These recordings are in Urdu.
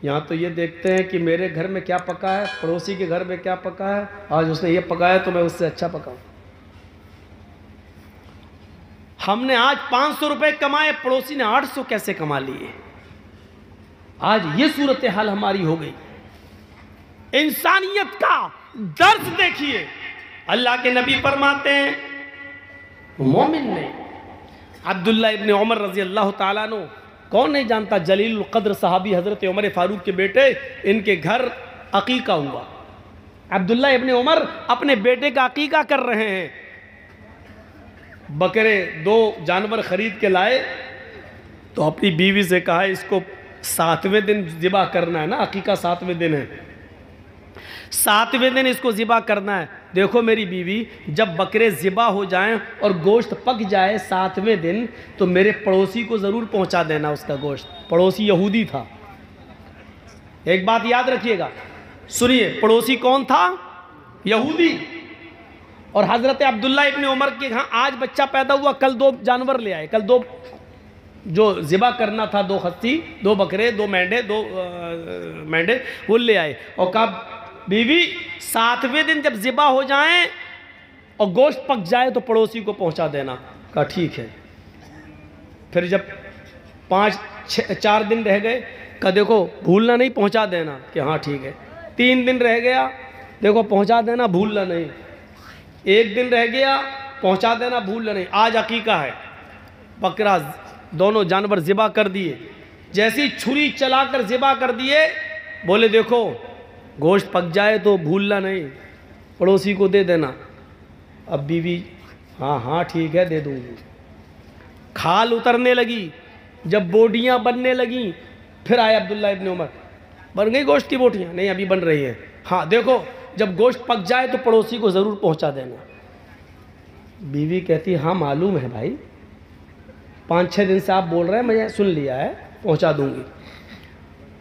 یہاں تو یہ دیکھتے ہیں کہ میرے گھر میں کیا پکا ہے، پڑوسی کے گھر میں کیا پکا ہے، آج اس نے یہ پکایا تو میں اس سے اچھا پکاؤں۔ ہم نے آج 500 روپے کمائے، پڑوسی نے 800 کیسے کما لیے؟ آج یہ صورتحال ہماری ہو گئی۔ انسانیت کا درس دیکھیے، اللہ کے نبی فرماتے ہیں مومن نے عبداللہ ابن عمر رضی اللہ تعالیٰ عنہ، کون نہیں جانتا، جلیل القدر صحابی حضرت عمر فاروق کے بیٹے، ان کے گھر عقیقہ ہوا۔ عبداللہ ابن عمر اپنے بیٹے کا عقیقہ کر رہے ہیں، بکرے 2 جانور خرید کے لائے تو اپنی بیوی سے کہا اس کو 7ویں دن ذبح کرنا ہے نا، عقیقہ 7ویں دن ہے، 7ویں دن اس کو ذبح کرنا ہے۔ دیکھو میری بیوی، جب بکرے ذبح ہو جائیں اور گوشت پک جائے 7ویں دن تو میرے پڑوسی کو ضرور پہنچا دینا اس کا گوشت۔ پڑوسی یہودی تھا، ایک بات یاد رکھیے گا، سنیے، پڑوسی کون تھا؟ یہودی۔ اور حضرت عبداللہ ابن عمر کے ہاں آج بچہ پیدا ہوا، کل 2 جانور لے آئے، کل 2 جو ذبح کرنا تھا، 2 خصی، 2 بکرے، 2 مینڈے، 2 مینڈے وہ لے آئے اور کہا بیوی 7ویں دن جب ذبح ہو جائیں اور گوشت پک جائے تو پڑوسی کو پہنچا دینا۔ کہا ٹھیک ہے۔ پھر جب 4 دن رہ گئے، کہا دیکھو بھولنا نہیں، پہنچا دینا، کہ ہاں ٹھیک ہے۔ 3 دن رہ گیا، دیکھو پہنچا دینا، بھولنا نہیں۔ 1 دن رہ گیا، پہنچا دینا، بھولنا نہیں۔ آج عقیقہ ہے، بکرا دونوں جانور ذبح کر دیے، جیسی چھری چلا کر ذبح کر دیے، بولے دیکھو گوشت پک جائے تو بھولنا نہیں، پڑوسی کو دے دینا۔ اب بیوی ہاں ہاں ٹھیک ہے دے دوں گی۔ کھال اترنے لگی، جب بوٹیاں بننے لگیں، پھر آئے عبداللہ ابن عمر، بن گئی گوشت کی بوٹیاں؟ نہیں ابھی بن رہی ہیں۔ ہاں دیکھو جب گوشت پک جائے تو پڑوسی کو ضرور پہنچا دینا۔ بیوی کہتی ہاں معلوم ہے بھائی، 5-6 دن سے آپ بول رہے ہیں، میں سن لیا ہے، پہنچا دوں گی۔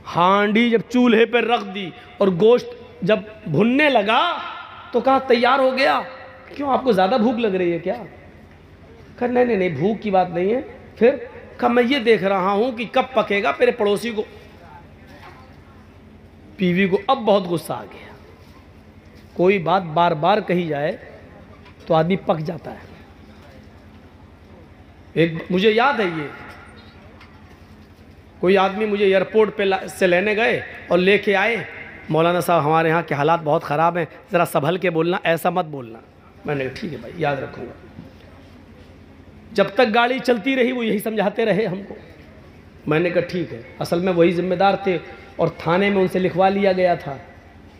ہانڈی جب چولہے پر رکھ دی اور گوشت جب بھننے لگا تو کہا تیار ہو گیا، کیوں آپ کو زیادہ بھوک لگ رہی ہے کیا؟ کہا نہیں بھوک کی بات نہیں ہے۔ پھر کہا میں یہ دیکھ رہا ہوں کہ کب پکے گا، میرے پڑوسی کو۔ بیوی کو اب بہت غصہ آ گیا، کوئی بات بار بار کہی جائے تو آدمی پک جاتا ہے۔ مجھے یاد ہے، یہ کوئی آدمی مجھے ایئرپورٹ پہ سے لینے گئے اور لے کے آئے، مولانا صاحب ہمارے ہاں کے حالات بہت خراب ہیں، ذرا سنبھل کے بولنا، ایسا مت بولنا۔ میں نے کہا ٹھیک ہے بھائی یاد رکھوں گا۔ جب تک گاڑی چلتی رہی وہ یہی سمجھاتے رہے ہم کو۔ میں نے کہا ٹھیک ہے، اصل میں وہی ذمہ دار تھے اور تھانے میں ان سے لکھوا لیا گیا تھا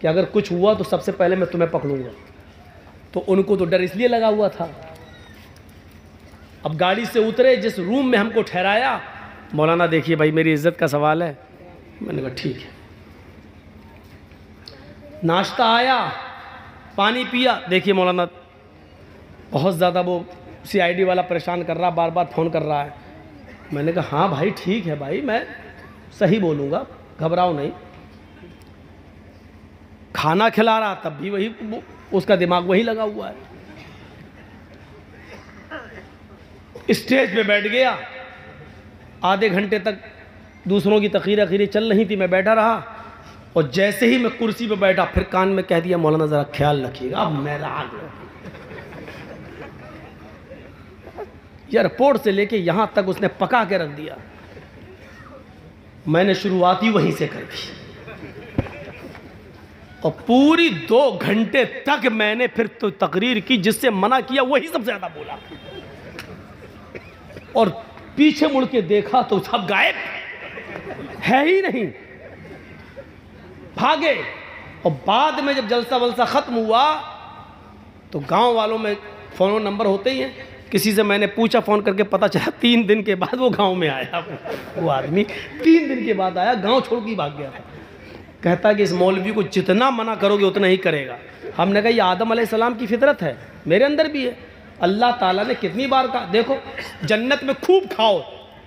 کہ اگر کچھ ہوا تو سب سے پہلے میں تمہیں پکڑوں گا، تو ان کو تو ڈر اس لیے لگا ہوا تھا۔ اب گاڑی سے اترے، جس روم میں ہم کو ٹھہرایا، مولانا دیکھیے بھائی میری عزت کا سوال ہے۔ میں نے کہا ٹھیک ہے۔ ناشتہ آیا، پانی پیا، دیکھیے مولانا بہت زیادہ وہ CID والا پریشان کر رہا، بار بار فون کر رہا ہے۔ میں نے کہا ہاں بھائی ٹھیک ہے بھائی، میں صحیح بولوں گا، گھبراؤ نہیں۔ کھانا کھلا رہا تب بھی وہی، اس کا دماغ وہی لگا ہوا ہے۔ اسٹیج پہ بیٹھ گیا، آدھے گھنٹے تک دوسروں کی تقریر چل رہی تھی، میں بیٹھا رہا، اور جیسے ہی میں کرسی پہ بیٹھا پھر کان میں کہہ دیا مولانا ذرا خیال رکھیے گا۔ اب میرا ایئرپورٹ سے لے کے یہاں تک اس نے پکا کے رکھ دیا، میں نے شروعات ہی وہیں سے کر دی، اور پوری 2 گھنٹے تک میں نے پھر تو تقریر کی، جس سے منع کیا وہی سب سے زیادہ بولا، اور پیچھے مڑ کے دیکھا تو سب غائب ہے ہی نہیں، بھاگے۔ اور بعد میں جب جلسہ ولسہ ختم ہوا تو گاؤں والوں میں فون نمبر ہوتے ہی ہیں، کسی سے میں نے پوچھا فون کر کے، پتہ چلا 3 دن کے بعد وہ گاؤں میں آیا، وہ آدمی 3 دن کے بعد آیا، گاؤں چھوڑ کے بھاگ گیا تھا۔ کہتا کہ اس مولوی کو جتنا منع کرو گے اتنا ہی کرے گا۔ ہم نے کہا یہ آدم علیہ السلام کی فطرت ہے، میرے اندر بھی ہے۔ اللہ تعالیٰ نے کتنی بار کہا، دیکھو جنت میں خوب کھاؤ،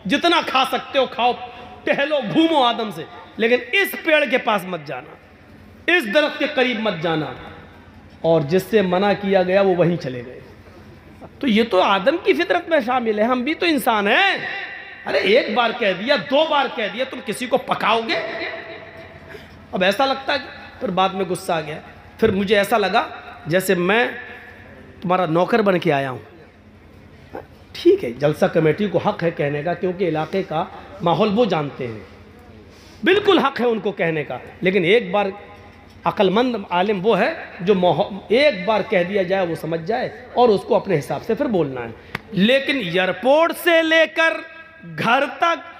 جتنا کھا سکتے ہو کھاؤ، ٹہلو گھومو آدم سے، لیکن اس پیڑ کے پاس مت جانا، اس درخت کے قریب مت جانا، اور جس سے منع کیا گیا وہ وہیں چلے گئے۔ تو یہ تو آدم کی فطرت میں شامل ہے، ہم بھی تو انسان ہیں۔ ارے 1 بار کہہ دیا، 2 بار کہہ دیا، تم کسی کو پکاؤ گے؟ اب ایسا لگتا ہے پھر بعد میں غصہ آ گیا، پھر مجھے ایسا لگا جیسے میں تمہارا نوکر بن کے آیا ہوں. ٹھیک ہے، جلسہ کمیٹی کو حق ہے کہنے کا، کیونکہ علاقے کا ماحول وہ جانتے ہیں، بالکل حق ہے ان کو کہنے کا. لیکن ایک بار عقل مند عالم وہ ہے جو ایک بار کہہ دیا جائے وہ سمجھ جائے اور اس کو اپنے حساب سے پھر بولنا ہے. لیکن ایئرپورٹ سے لے کر گھر تک،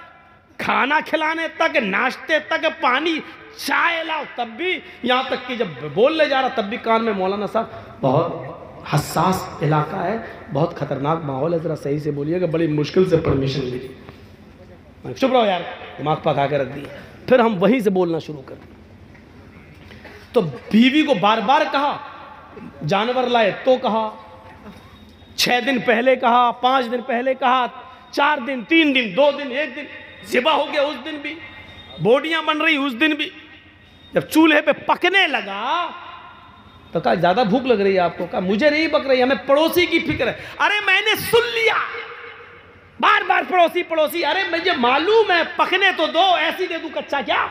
کھانا کھلانے تک، ناشتے تک، پانی چائے لاؤ، تب بھی، یہاں تک کہ جب بولنے جا رہا تب بھی کان میں مولانا صاحب بہت حساس علاقہ ہے، بہت خطرناک ماحول ہے، ذرا صحیح سے بولیے گا، بڑی مشکل سے پرمیشن ملی. چپ رہو یار، دماغ پکا کے رکھ دی. پھر ہم وہیں سے بولنا شروع کر دیں. تو بیوی کو بار بار کہا، جانور لائے تو کہا، 6 دن پہلے کہا، 5 دن پہلے کہا، 4 دن، 3 دن، 2 دن، 1 دن، ذبح ہو گیا اس دن بھی، بوٹیاں بن رہی اس دن بھی. جب چولہے پہ پکنے لگا تو کہا زیادہ بھوک لگ رہی ہے آپ کو؟ کہا مجھے نہیں پک رہی، ہمیں پڑوسی کی فکر ہے. ارے میں نے سن لیا بار بار پڑوسی پڑوسی، ارے مجھے معلوم ہے، پکنے تو دو، ایسی دے دوں کچا کیا؟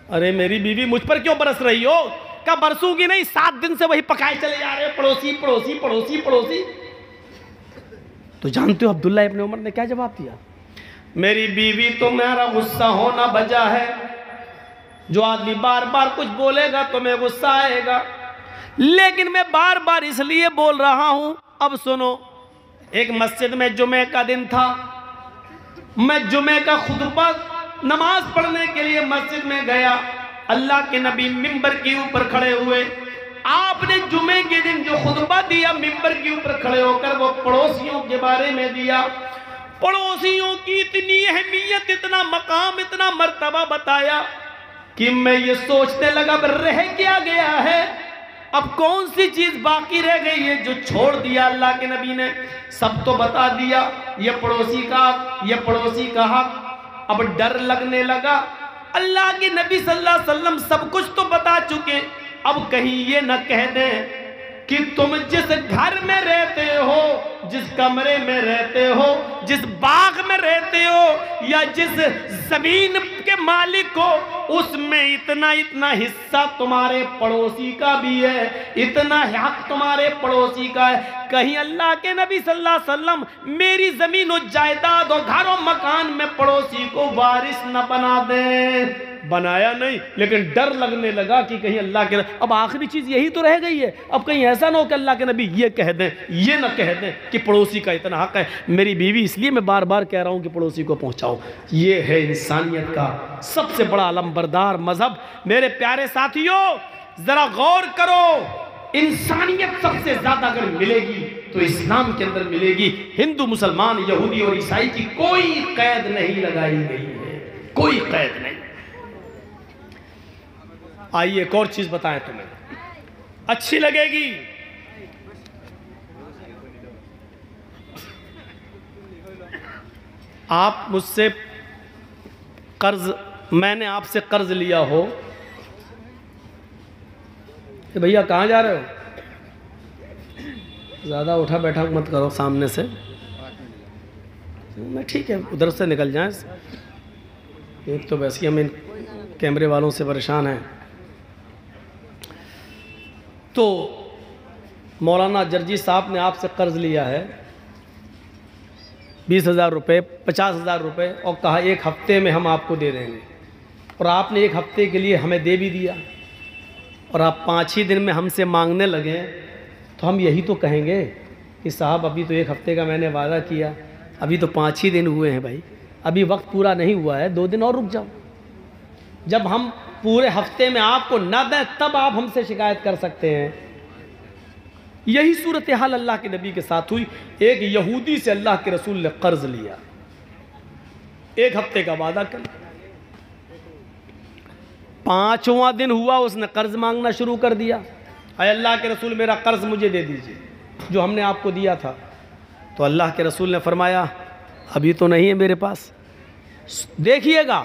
ارے میری بیوی مجھ پر کیوں برس رہی ہو؟ کہا برسوں گی نہیں، 7 دن سے وہی پکائے چلے جا رہے، پڑوسی پڑوسی پڑوسی پڑوسی. تو جانتے ہو عبداللہ ابن عمر نے کیا جواب دیا؟ میری بیوی تو میرا غصہ ہونا بجا ہے، جو آدمی بار بار کچھ بولے گا تو میں غصہ آئے گا، لیکن میں بار بار اس لیے بول رہا ہوں. اب سنو، ایک مسجد میں جمعہ کا دن تھا، میں جمعہ کا خطبہ نماز پڑھنے کے لیے مسجد میں گیا. اللہ کے نبی ممبر کے اوپر کھڑے ہوئے. آپ نے جمعے کے دن جو خطبہ دیا ممبر کے اوپر کھڑے ہو کر، وہ پڑوسیوں کے بارے میں دیا. پڑوسیوں کی اتنی اہمیت، اتنا مقام، اتنا مرتبہ بتایا کہ میں یہ سوچنے لگا اب رہ کیا گیا ہے، اب کون سی چیز باقی رہ گئی ہے جو چھوڑ دیا اللہ کے نبی نے. سب تو بتا دیا، یہ پڑوسی کا حق، یہ پڑوسی کا حق. اب ڈر لگنے لگا، اللہ کے نبی صلی اللہ علیہ وسلم سب کچھ تو بتا چکے، اب کہیں یہ نہ کہہ دیں کہ تم جس گھر میں رہتے ہو، جس کمرے میں رہتے ہو، جس باغ میں رہتے ہو، یا جس زمین کے مالک ہو، اس میں اتنا حصہ تمہارے پڑوسی کا بھی ہے، اتنا حق تمہارے پڑوسی کا ہے. کہیں اللہ کے نبی صلی اللہ علیہ وسلم میری زمین و جائیداد و گھر و مکان میں پڑوسی کو وارث نہ بنا دیں. بنایا نہیں، لیکن ڈر لگنے لگا کہ کہیں اللہ کے، اب آخری چیز یہی تو رہ گئی ہے، اب کہیں ایسا نہ ہو کہ اللہ کے نبی یہ کہہ دیں، یہ نہ کہہ دیں کہ پڑوسی کا اتنا حق ہے. میری بیوی، اس لیے میں بار بار کہہ رہا ہوں کہ پڑوسی کو پہنچاؤ. یہ ہے انسانیت کا سب سے بڑا علمبردار مذہب. میرے پیارے ساتھیوں، ذرا غور کرو، انسانیت سب سے زیادہ اگر ملے گی تو اسلام کے اندر ملے گی. ہندو، مسلمان، یہودی اور عیسائی کی کوئی قید نہیں لگائی گئی ہے، کوئی قید نہیں. آئیے ایک اور چیز بتائیں تمہیں، اچھی لگے گی. آپ مجھ سے قرض، میں نے آپ سے قرض لیا ہو کہ بھیا کہاں جا رہے ہو؟ زیادہ اٹھا بیٹھا مت کرو سامنے سے. میں ٹھیک ہے ادھر سے نکل جائیں، ایک تو ویسے ہم ان کیمرے والوں سے پریشان ہیں. تو مولانا جرجی صاحب نے آپ سے قرض لیا ہے 20,000 روپے، 50,000 روپے، اور کہا 1 ہفتے میں ہم آپ کو دے دیں گے. اور آپ نے 1 ہفتے کے لیے ہمیں دے بھی دیا، اور آپ 5 ہی دن میں ہم سے مانگنے لگے، تو ہم یہی تو کہیں گے کہ صاحب ابھی تو 1 ہفتے کا میں نے وعدہ کیا، ابھی تو 5 ہی دن ہوئے ہیں بھائی، ابھی وقت پورا نہیں ہوا ہے، 2 دن اور رک جاؤ. جب ہم پورے ہفتے میں آپ کو نہ دیں تب آپ ہم سے شکایت کر سکتے ہیں. یہی صورتحال اللہ کے نبی کے ساتھ ہوئی. ایک یہودی سے اللہ کے رسول نے قرض لیا، 1 ہفتے کا وعدہ کر، 5واں دن ہوا اس نے قرض مانگنا شروع کر دیا. اے اللہ کے رسول میرا قرض مجھے دے دیجئے جو ہم نے آپ کو دیا تھا. تو اللہ کے رسول نے فرمایا ابھی تو نہیں ہے میرے پاس. دیکھیے گا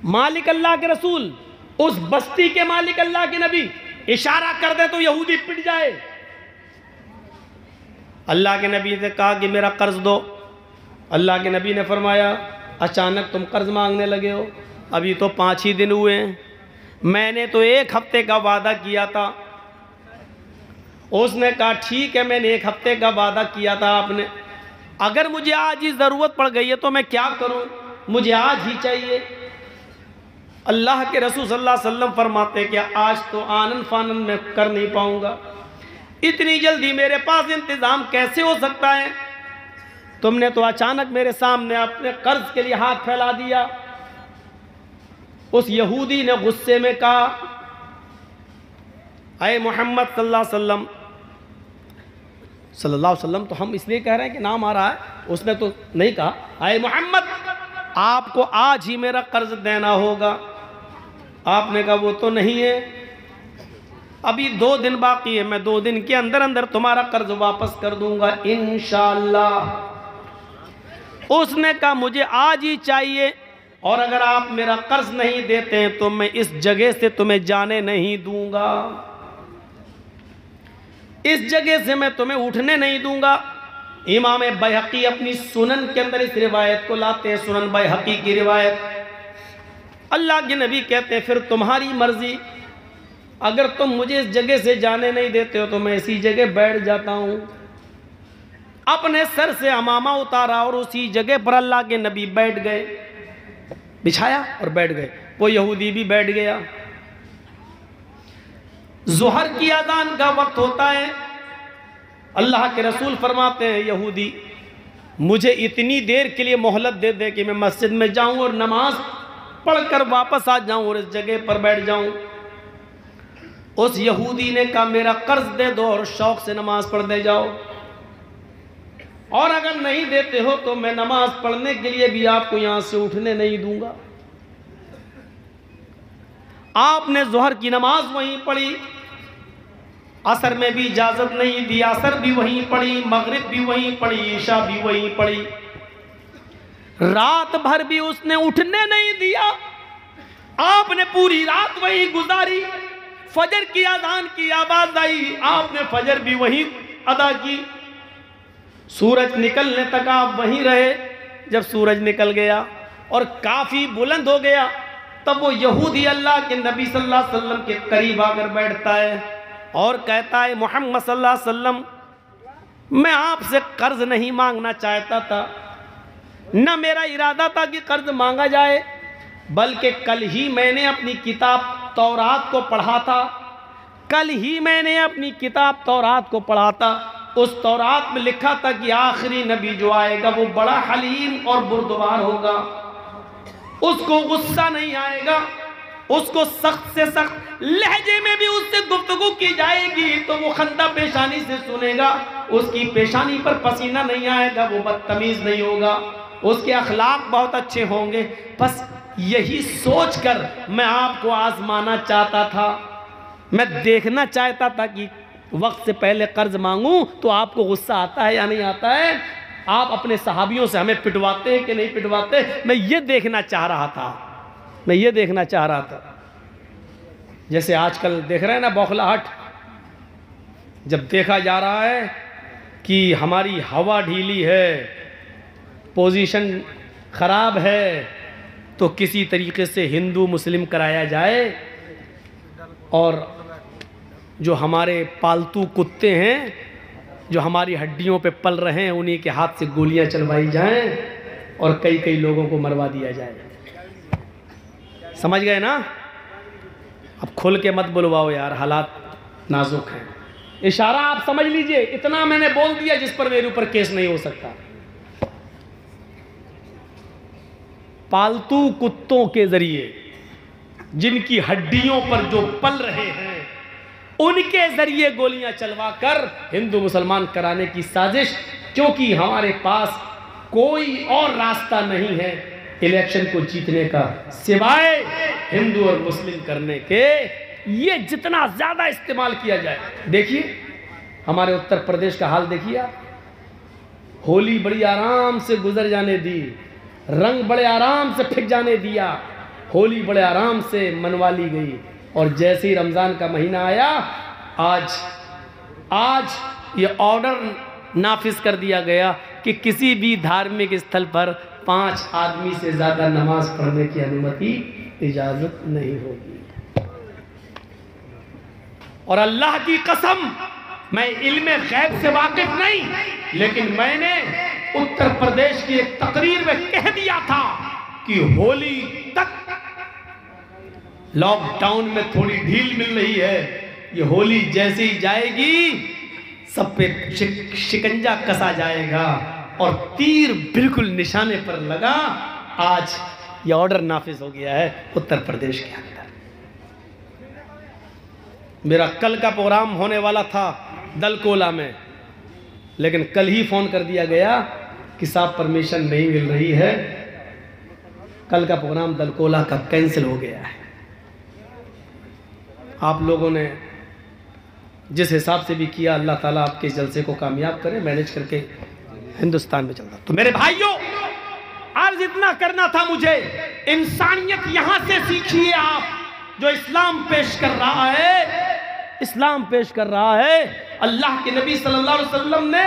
مالک اللہ کے رسول، اس بستی کے مالک اللہ کے نبی اشارہ کر دے تو یہودی پٹ جائے. اللہ کے نبی نے کہا کہ میرا قرض دو. اللہ کے نبی نے فرمایا اچانک تم قرض مانگنے لگے ہو؟ ابھی تو 5 ہی دن ہوئے ہیں، میں نے تو 1 ہفتے کا وعدہ کیا تھا۔ اس نے کہا ٹھیک ہے، میں نے 1 ہفتے کا وعدہ کیا تھا آپ نے، اگر مجھے آج ہی ضرورت پڑ گئی ہے تو میں کیا کروں، مجھے آج ہی چاہیے۔ اللہ کے رسول صلی اللہ علیہ وسلم فرماتے کہ آج تو آنن فانن میں کر نہیں پاؤں گا، اتنی جلدی میرے پاس انتظام کیسے ہو سکتا ہے؟ تم نے تو اچانک میرے سامنے اپنے قرض کے لیے ہاتھ پھیلا دیا۔ اس یہودی نے غصے میں کہا اے محمد صلی اللہ علیہ وسلم، صلی اللہ علیہ وسلم تو ہم اس لیے کہہ رہے ہیں کہ نام آ رہا ہے، اس نے تو نہیں کہا اے محمد آپ کو آج ہی میرا قرض دینا ہوگا۔ آپ نے کہا وہ تو نہیں ہے، ابھی 2 دن باقی ہے، میں 2 دن کے اندر اندر تمہارا قرض واپس کر دوں گا انشاءاللہ۔ اس نے کہا مجھے آج ہی چاہیے، اور اگر آپ میرا قرض نہیں دیتے ہیں تو میں اس جگہ سے تمہیں جانے نہیں دوں گا، اس جگہ سے میں تمہیں اٹھنے نہیں دوں گا۔ امام بیہقی اپنی سنن کے اندر اس روایت کو لاتے ہیں، سنن بیہقی کی روایت۔ اللہ کے نبی کہتے ہیں پھر تمہاری مرضی، اگر تم مجھے اس جگہ سے جانے نہیں دیتے ہو تو میں اسی جگہ بیٹھ جاتا ہوں۔ اپنے سر سے عمامہ اتارا اور اسی جگہ پر اللہ کے نبی بیٹھ گئے، بچھایا اور بیٹھ گئے، وہ یہودی بھی بیٹھ گیا۔ ظہر کی اذان کا وقت ہوتا ہے، اللہ کے رسول فرماتے ہیں یہودی مجھے اتنی دیر کے لیے مہلت دے دے کہ میں مسجد میں جاؤں اور نماز پڑھ کر واپس آ جاؤں اور اس جگہ پر بیٹھ جاؤں۔ اس یہودی نے کہا میرا قرض دے دو اور شوق سے نماز پڑھ دے جاؤ، اور اگر نہیں دیتے ہو تو میں نماز پڑھنے کے لیے بھی آپ کو یہاں سے اٹھنے نہیں دوں گا۔ آپ نے ظہر کی نماز وہیں پڑھی، عصر میں بھی اجازت نہیں دی، عصر بھی وہیں پڑھی، مغرب بھی وہیں پڑھی، عشاء بھی وہیں پڑھی، رات بھر بھی اس نے اٹھنے نہیں دیا۔ آپ نے پوری رات وہیں گزاری، فجر کی اذان کی آواز آئی، آپ نے فجر بھی وہیں ادا کی، سورج نکلنے تک آپ وہیں رہے۔ جب سورج نکل گیا اور کافی بلند ہو گیا تب وہ یہودی اللہ کے نبی صلی اللہ علیہ وسلم کے قریب آ کر بیٹھتا ہے اور کہتا ہے محمد صلی اللہ علیہ وسلم میں آپ سے قرض نہیں مانگنا چاہتا تھا، نہ میرا ارادہ تھا کہ قرض مانگا جائے، بلکہ کل ہی میں نے اپنی کتاب تورات کو پڑھا تھا، کل ہی میں نے اپنی کتاب تورات کو پڑھا تھا۔ اس تورات میں لکھا تھا کہ آخری نبی جو آئے گا وہ بڑا حلیم اور بردبار ہوگا، اس کو غصہ نہیں آئے گا، اس کو سخت سے سخت لہجے میں بھی اس سے گفتگو کی جائے گی تو وہ خندہ پیشانی سے سنے گا، اس کی پیشانی پر پسینہ نہیں آئے گا، وہ بدتمیز نہیں ہوگا، اس کے اخلاق بہت اچھے ہوں گے۔ بس یہی سوچ کر میں آپ کو آزمانا چاہتا تھا، میں دیکھنا چاہتا تھا کہ وقت سے پہلے قرض مانگوں تو آپ کو غصہ آتا ہے یا نہیں آتا ہے، آپ اپنے صحابیوں سے ہمیں پٹواتے ہیں کہ نہیں پٹواتے، میں یہ دیکھنا چاہ رہا تھا، میں یہ دیکھنا چاہ رہا تھا۔ جیسے آج کل دیکھ رہے ہیں نا بوکھلاہٹ، جب دیکھا جا رہا ہے کہ ہماری ہوا ڈھیلی ہے، پوزیشن خراب ہے، تو کسی طریقے سے ہندو مسلم کرایا جائے اور جو ہمارے پالتو کتے ہیں جو ہماری ہڈیوں پہ پل رہے ہیں انہی کے ہاتھ سے گولیاں چلوائی جائیں اور کئی لوگوں کو مروا دیا جائے۔ سمجھ گئے نا؟ اب کھل کے مت بلواؤ یار، حالات نازک ہیں، اشارہ آپ سمجھ لیجئے، اتنا میں نے بول دیا جس پر میرے اوپر کیس نہیں ہو سکتا۔ پالتو کتوں کے ذریعے جن کی ہڈیوں پر جو پل رہے ہیں ان کے ذریعے گولیاں چلوا کر ہندو مسلمان کرانے کی سازش، کیونکہ ہمارے پاس کوئی اور راستہ نہیں ہے الیکشن کو جیتنے کا سوائے ہندو اور مسلم کرنے کے، یہ جتنا زیادہ استعمال کیا جائے۔ دیکھیے ہمارے اتر پردیش کا حال دیکھیے، ہولی بڑی آرام سے گزر جانے دی، رنگ بڑے آرام سے پھک جانے دیا، ہولی بڑے آرام سے منوا لی گئی، اور جیسے ہی رمضان کا مہینہ آیا آج یہ آرڈر نافذ کر دیا گیا کہ کسی بھی دھارمک استھل پر 5 آدمی سے زیادہ نماز پڑھنے کی انومتی اجازت نہیں ہوگی۔ اور اللہ کی قسم میں علم غیب سے واقف نہیں، لیکن میں نے اتر پردیش کی ایک تقریر میں کہہ دیا تھا کہ ہولی تک لاک ڈاؤن میں تھوڑی ڈھیل مل رہی ہے، یہ ہولی جیسے ہی جائے گی سب پہ شکنجا کسا جائے گا اور تیر بالکل نشانے پر لگا۔ آج یہ آرڈر نافذ ہو گیا ہے اتر پردیش کے اندر۔ میرا کل کا پروگرام ہونے والا تھا دلکولہ میں، لیکن کل ہی فون کر دیا گیا کہ صاحب پرمیشن نہیں مل رہی ہے، کل کا پروگرام دلکولہ کا کینسل ہو گیا ہے۔ آپ لوگوں نے جس حساب سے بھی کیا، اللہ تعالیٰ آپ کے جلسے کو کامیاب کرے، مینج کر کے ہندوستان میں چلتا۔ تو میرے بھائیوں، عرض اتنا کرنا تھا مجھے، انسانیت یہاں سے سیکھیے آپ، جو اسلام پیش کر رہا ہے، اسلام پیش کر رہا ہے۔ اللہ کے نبی صلی اللہ علیہ وسلم نے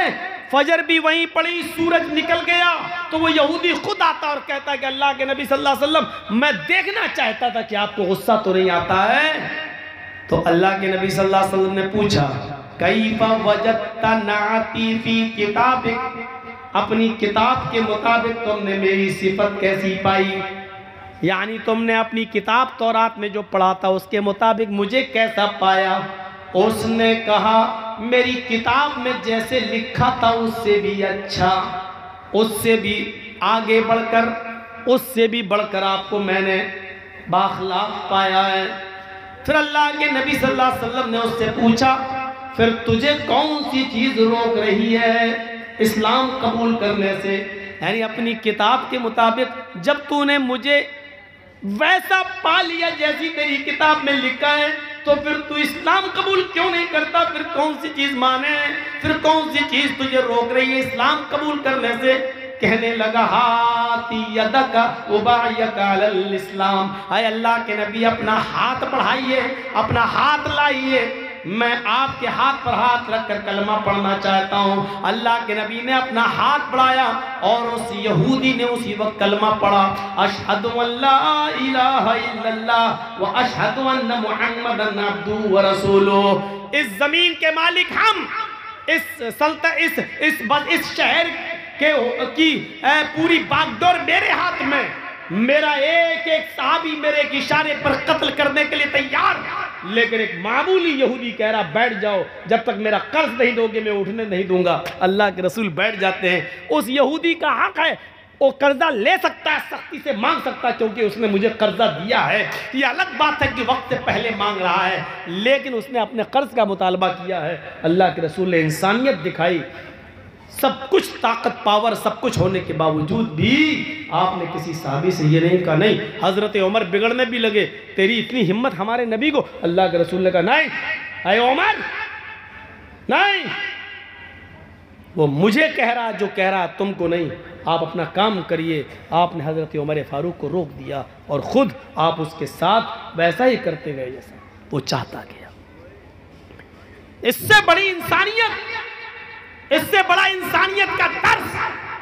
فجر بھی وہیں پڑھی، سورج نکل گیا تو وہ یہودی خود آتا اور کہتا کہ اللہ کے نبی صلی اللہ علیہ وسلم میں دیکھنا چاہتا تھا کہ آپ کو غصہ تو نہیں آتا ہے۔ تو اللہ کے نبی صلی اللہ علیہ وسلم نے پوچھا کیف وجدت نعتی فی کتابک، اپنی کتاب کے مطابق تم نے میری صفت کیسی پائی؟ یعنی تم نے اپنی کتاب تورات میں جو پڑھا تھا اس کے مطابق مجھے کیسا پایا؟ اس نے کہا میری کتاب میں جیسے لکھا تھا اس سے بھی اچھا، اس سے بھی آگے بڑھ کر، اس سے بھی بڑھ کر آپ کو میں نے باخلاق پایا ہے۔ پھر اللہ کے نبی صلی اللہ علیہ وسلم نے اس سے پوچھا پھر تجھے کون سی چیز روک رہی ہے اسلام قبول کرنے سے؟ یعنی اپنی کتاب کے مطابق جب تو نے مجھے ویسا پا لیا جیسی تیری کتاب میں لکھا ہے تو پھر تو اسلام قبول کیوں نہیں کرتا؟ پھر کون سی چیز مانے، پھر کون سی چیز تجھے روک رہی ہے اسلام قبول کرنے سے؟ کہنے لگا ہاتی یدک ابایک علی الاسلام، اے اللہ کے نبی اپنا ہاتھ بڑھائیے، اپنا ہاتھ لائیے، میں آپ کے ہاتھ پر ہاتھ رکھ کر کلمہ پڑھنا چاہتا ہوں۔ اللہ کے نبی نے اپنا ہاتھ بڑھایا اور اس یہودی نے اسی وقت کلمہ پڑھا، اشہد ان لا الہ الا اللہ و اشہد ان محمدا عبدہ و رسولہ۔ اس زمین کے مالک ہم، اس شہر کی پوری باغڈور میرے ہاتھ میں، میرا ایک ایک صحابی میرے ایک اشارے پر قتل کرنے کے لیے تیار، لیکن ایک معمولی یہودی کہہ رہا بیٹھ جاؤ، جب تک میرا قرض نہیں دو گے میں اٹھنے نہیں دوں گا۔ اللہ کے رسول بیٹھ جاتے ہیں۔ اس یہودی کا حق ہے، وہ قرضہ لے سکتا ہے، سختی سے مانگ سکتا ہے کیونکہ اس نے مجھے قرضہ دیا ہے۔ یہ الگ بات ہے کہ وقت سے پہلے مانگ رہا ہے، لیکن اس نے اپنے قرض کا مطالبہ کیا ہے۔ اللہ کے رسول نے انسانیت دکھائی، سب کچھ طاقت پاور سب کچھ ہونے کے باوجود بھی آپ نے کسی صحابی سے یہ نہیں کہا نہیں۔ حضرت عمر بگڑنے بھی لگے، تیری اتنی ہمت ہمارے نبی کو؟ اللہ کے رسول نے کہا نہیں اے عمر نہیں، وہ مجھے کہہ رہا جو کہہ رہا تم کو نہیں، آپ اپنا کام کریے۔ آپ نے حضرت عمر فاروق کو روک دیا اور خود آپ اس کے ساتھ ویسا ہی کرتے گئے جیسا وہ چاہتا گیا۔ اس سے بڑی انسانیت، اس سے بڑا انسانیت کا درس،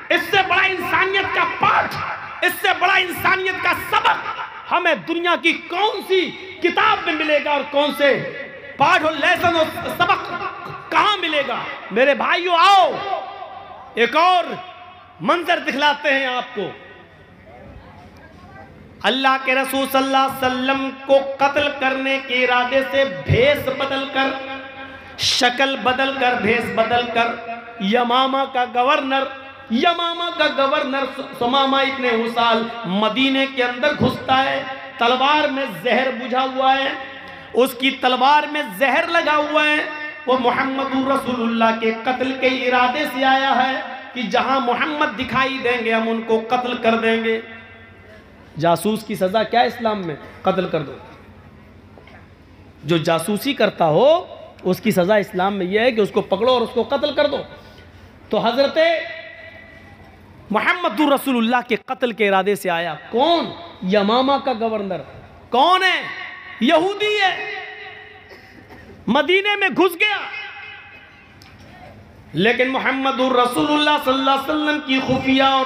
اس سے بڑا انسانیت کا پاٹھ، اس سے بڑا انسانیت کا سبق ہمیں دنیا کی کون سی کتاب میں ملے گا اور کون سے پاٹھ اور لیسن اور سبق کہاں ملے گا؟ میرے بھائیو آؤ ایک اور منظر دکھلاتے ہیں آپ کو۔ اللہ کے رسول صلی اللہ علیہ وسلم کو قتل کرنے کے ارادے سے بھیس بدل کر، شکل بدل کر، بھیس بدل کر یمامہ کا گورنر سمامہ ابن حسال مدینے کے اندر گھستا ہے، تلوار میں زہر بجھا ہوا ہے، اس کی تلوار میں زہر لگا ہوا ہے، وہ محمد رسول اللہ کے قتل کے ارادے سے آیا ہے کہ جہاں محمد دکھائی دیں گے ہم ان کو قتل کر دیں گے۔ جاسوس کی سزا کیا ہے اسلام میں؟ قتل کر دو۔ جو جاسوسی کرتا ہو اس کی سزا اسلام میں یہ ہے کہ اس کو پکڑو اور اس کو قتل کر دو۔ تو حضرت محمد رسول اللہ کے قتل کے ارادے سے آیا، کون؟ یمامہ کا گورنر۔ کون ہے؟ یہودی ہے، مدینے میں گھس گیا، لیکن محمد رسول اللہ صلی اللہ علیہ وسلم کی خفیہ اور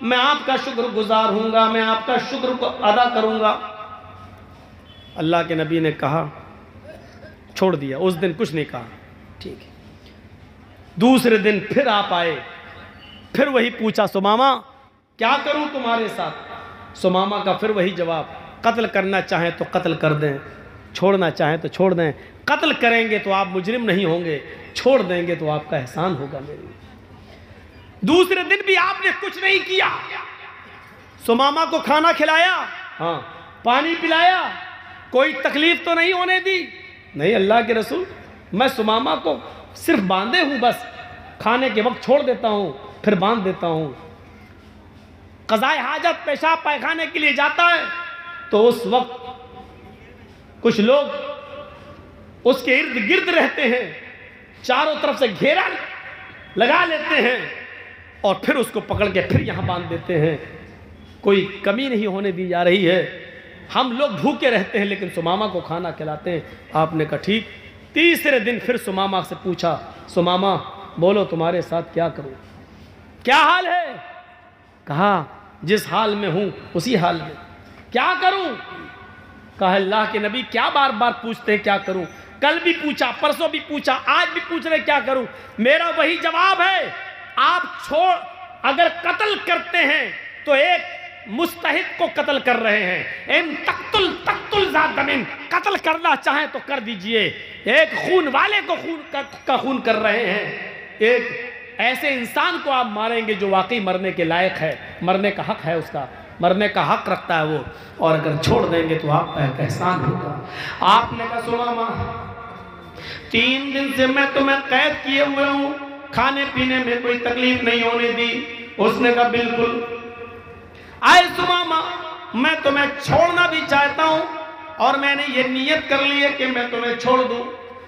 میں آپ کا شکر گزار ہوں گا، میں آپ کا شکر کو ادا کروں گا۔ اللہ کے نبی نے کہا، چھوڑ دیا، اس دن کچھ نہیں کہا، ٹھیک ہے۔ دوسرے دن پھر آپ آئے، پھر وہی پوچھا، سمامہ کیا کروں تمہارے ساتھ؟ سمامہ کا پھر وہی جواب، قتل کرنا چاہیں تو قتل کر دیں، چھوڑنا چاہیں تو چھوڑ دیں، قتل کریں گے تو آپ مجرم نہیں ہوں گے، چھوڑ دیں گے تو آپ کا احسان ہوگا میرے۔ دوسرے دن بھی آپ نے کچھ نہیں کیا، سمامہ کو کھانا کھلایا، ہاں پانی پلایا، کوئی تکلیف تو نہیں ہونے دی؟ نہیں اللہ کے رسول، میں سمامہ کو صرف باندھے ہوں، بس کھانے کے وقت چھوڑ دیتا ہوں پھر باندھ دیتا ہوں۔ قضائے حاجت پیشاب پائخانے کے لیے جاتا ہے تو اس وقت کچھ لوگ اس کے ارد گرد رہتے ہیں، چاروں طرف سے گھیرا لگا لیتے ہیں اور پھر اس کو پکڑ کے پھر یہاں باندھ دیتے ہیں۔ کوئی کمی نہیں ہونے دی جا رہی ہے، ہم لوگ بھوکے رہتے ہیں لیکن سمامہ کو کھانا کھلاتے ہیں۔ آپ نے کہا ٹھیک۔ تیسرے دن پھر سمامہ سے پوچھا، سمامہ بولو تمہارے ساتھ کیا کروں، کیا حال ہے؟ کہا جس حال میں ہوں اسی حال میں۔ کیا کروں؟ کہا اللہ کے نبی کیا بار بار پوچھتے ہیں کیا کروں؟ کل بھی پوچھا، پرسوں بھی پوچھا، آج بھی پوچھ رہے کیا کروں؟ میرا وہی جواب ہے، آپ اگر قتل کرتے ہیں تو ایک مستحق کو قتل کر رہے ہیں، ان تقتل ذات دم، قتل کرنا چاہیں تو کر دیجئے، ایک خون والے کو خون کر رہے ہیں، ایک ایسے انسان کو آپ ماریں گے جو واقعی مرنے کے لائق ہے، مرنے کا حق ہے، اس کا مرنے کا حق رکھتا ہے وہ، اور اگر چھوڑ دیں گے تو آپ کا ایک احسان ہوگا۔ آپ نے کہا سمامہ 3 دن سے میں تمہیں قید کیے ہوئے ہوں، کھانے پینے میں کوئی تکلیف نہیں ہونے دی۔ اس نے کہا بالکل۔ آئے سمامہ میں تمہیں چھوڑنا بھی چاہتا ہوں اور میں نے یہ نیت کر لی ہے کہ میں تمہیں چھوڑ دوں،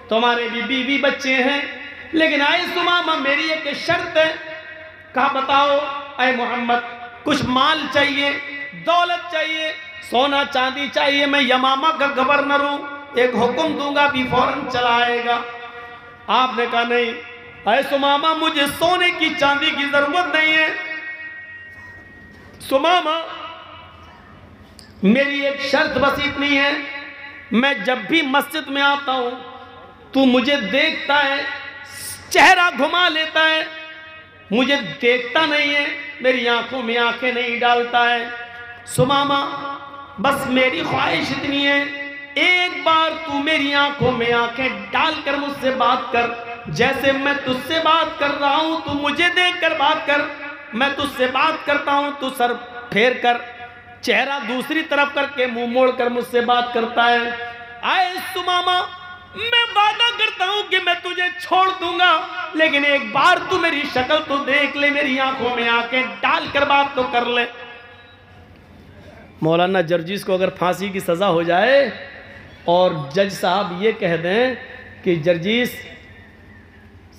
تمہارے بھی بیوی بچے ہیں، لیکن آئے سمامہ میری ایک شرط ہے۔ کہا بتاؤ اے محمد، کچھ مال چاہیے، دولت چاہیے، سونا چاندی چاہیے، میں یمامہ کا گورنر ہوں، ایک حکم دوں گا بھی فوراً چلا آئے گا۔ آپ نے کہا نہیں اے سمامہ مجھے سونے کی چاندی کی ضرورت نہیں ہے، سمامہ میری ایک شرط بس اتنی ہے، میں جب بھی مسجد میں آتا ہوں تو مجھے دیکھتا ہے، چہرہ گھما لیتا ہے، مجھے دیکھتا نہیں ہے، میری آنکھوں میں آنکھیں نہیں ڈالتا ہے، سمامہ بس میری خواہش اتنی ہے، ایک بار تو میری آنکھوں میں آنکھیں ڈال کر مجھ سے بات کر، جیسے میں تجھ سے بات کر رہا ہوں تو مجھے دیکھ کر بات کر، میں تجھ سے بات کرتا ہوں تو سر پھیر کر، چہرہ دوسری طرف کر کے منہ موڑ کر مجھ سے بات کرتا ہے۔ آئے سمامہ میں وعدہ کرتا ہوں کہ میں تجھے چھوڑ دوں گا، لیکن ایک بار تو میری شکل تو دیکھ لے، میری آنکھوں میں آنکھیں ڈال کر بات تو کر لے۔ مولانا جرجیس کو اگر پھانسی کی سزا ہو جائے اور جج صاحب یہ کہہ دیں کہ جرجیس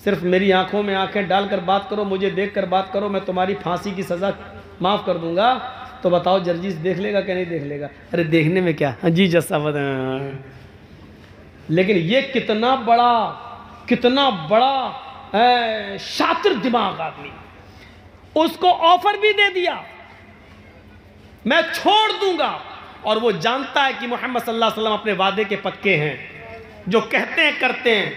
صرف میری آنکھوں میں آنکھیں ڈال کر بات کرو، مجھے دیکھ کر بات کرو، میں تمہاری پھانسی کی سزا معاف کر دوں گا، تو بتاؤ جرجیس دیکھ لے گا کہ نہیں دیکھ لے گا؟ ارے دیکھنے میں کیا، جی جج صاحب، لیکن یہ کتنا بڑا شاطر دماغ آدمی، اس کو آفر بھی دے دیا میں چھوڑ دوں گا، اور وہ جانتا ہے کہ محمد صلی اللہ علیہ وسلم اپنے وعدے کے پکے ہیں، جو کہتے ہیں کرتے ہیں۔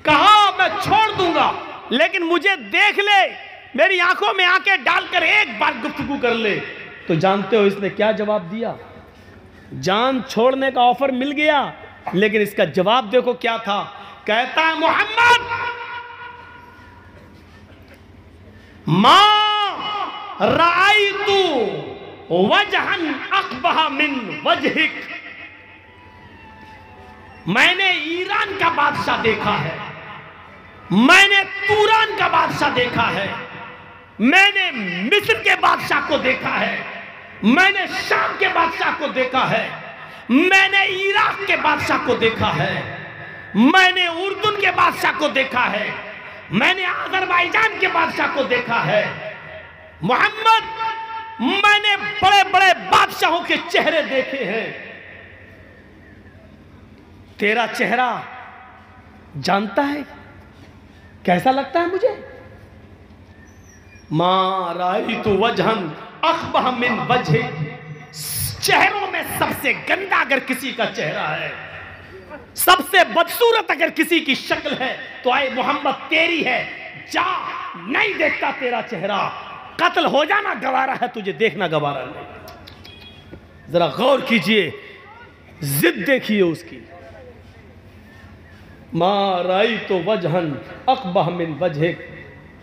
کہا میں چھوڑ دوں گا لیکن مجھے دیکھ لے، میری آنکھوں میں آنکھیں ڈال کر ایک بار گفتگو کر لے۔ تو جانتے ہو اس نے کیا جواب دیا؟ جان چھوڑنے کا آفر مل گیا، لیکن اس کا جواب دیکھو کیا تھا۔ کہتا ہے محمد ما رأیت وجہا اقبح من وجہک، میں نے ایران کا بادشاہ دیکھا ہے، میں نے توران کا بادشاہ دیکھا ہے، میں نے مصر کے بادشاہ کو دیکھا ہے، میں نے شام کے بادشاہ کو دیکھا ہے، میں نے عراق کے بادشاہ کو دیکھا ہے، میں نے اردن کے بادشاہ کو دیکھا ہے، میں نے آذربائیجان کے بادشاہ کو دیکھا ہے۔ محمد میں نے بڑے بڑے بادشاہوں کے چہرے دیکھے ہیں، تیرا چہرہ جانتا ہے کیسا لگتا ہے مجھے؟ ما رأیت وجہن اقبح من وجہ، چہروں میں سب سے گندا اگر کسی کا چہرہ ہے، سب سے بدصورت اگر کسی کی شکل ہے تو اے محمد تیری ہے، جا، نہیں دیکھتا تیرا چہرہ، قتل ہو جانا گوارا ہے، تجھے دیکھنا گوارا نہیں۔ ذرا غور کیجئے، ضد دیکھیے اس کی۔ ما رأیت وجہن اقبح من وجہک،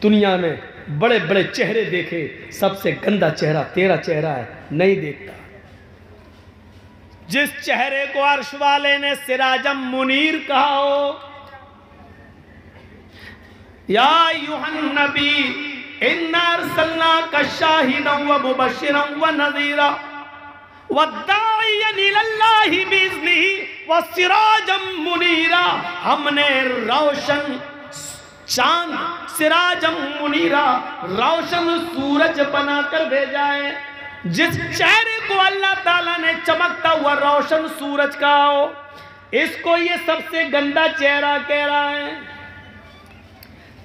دنیا میں بڑے بڑے چہرے دیکھے، سب سے گندا چہرہ تیرا چہرہ ہے، نہیں دیکھتا۔ جس چہرے کو عرش والے نے سراجم منیر کہا ہو، یا ایھا النبی انا ارسلناک شاہدا ومبشرا ونذیرا والداعیا الی اللہ باذنہ وسراجا منیرا، ہم نے روشن چاند، سراجا منیرا، روشن سورج بنا کر بھیجا ہے۔ جس چہرے کو اللہ تعالیٰ نے چمکتا ہوا روشن سورج کہا ہو، اس کو یہ سب سے گندا چہرہ کہہ رہا ہے۔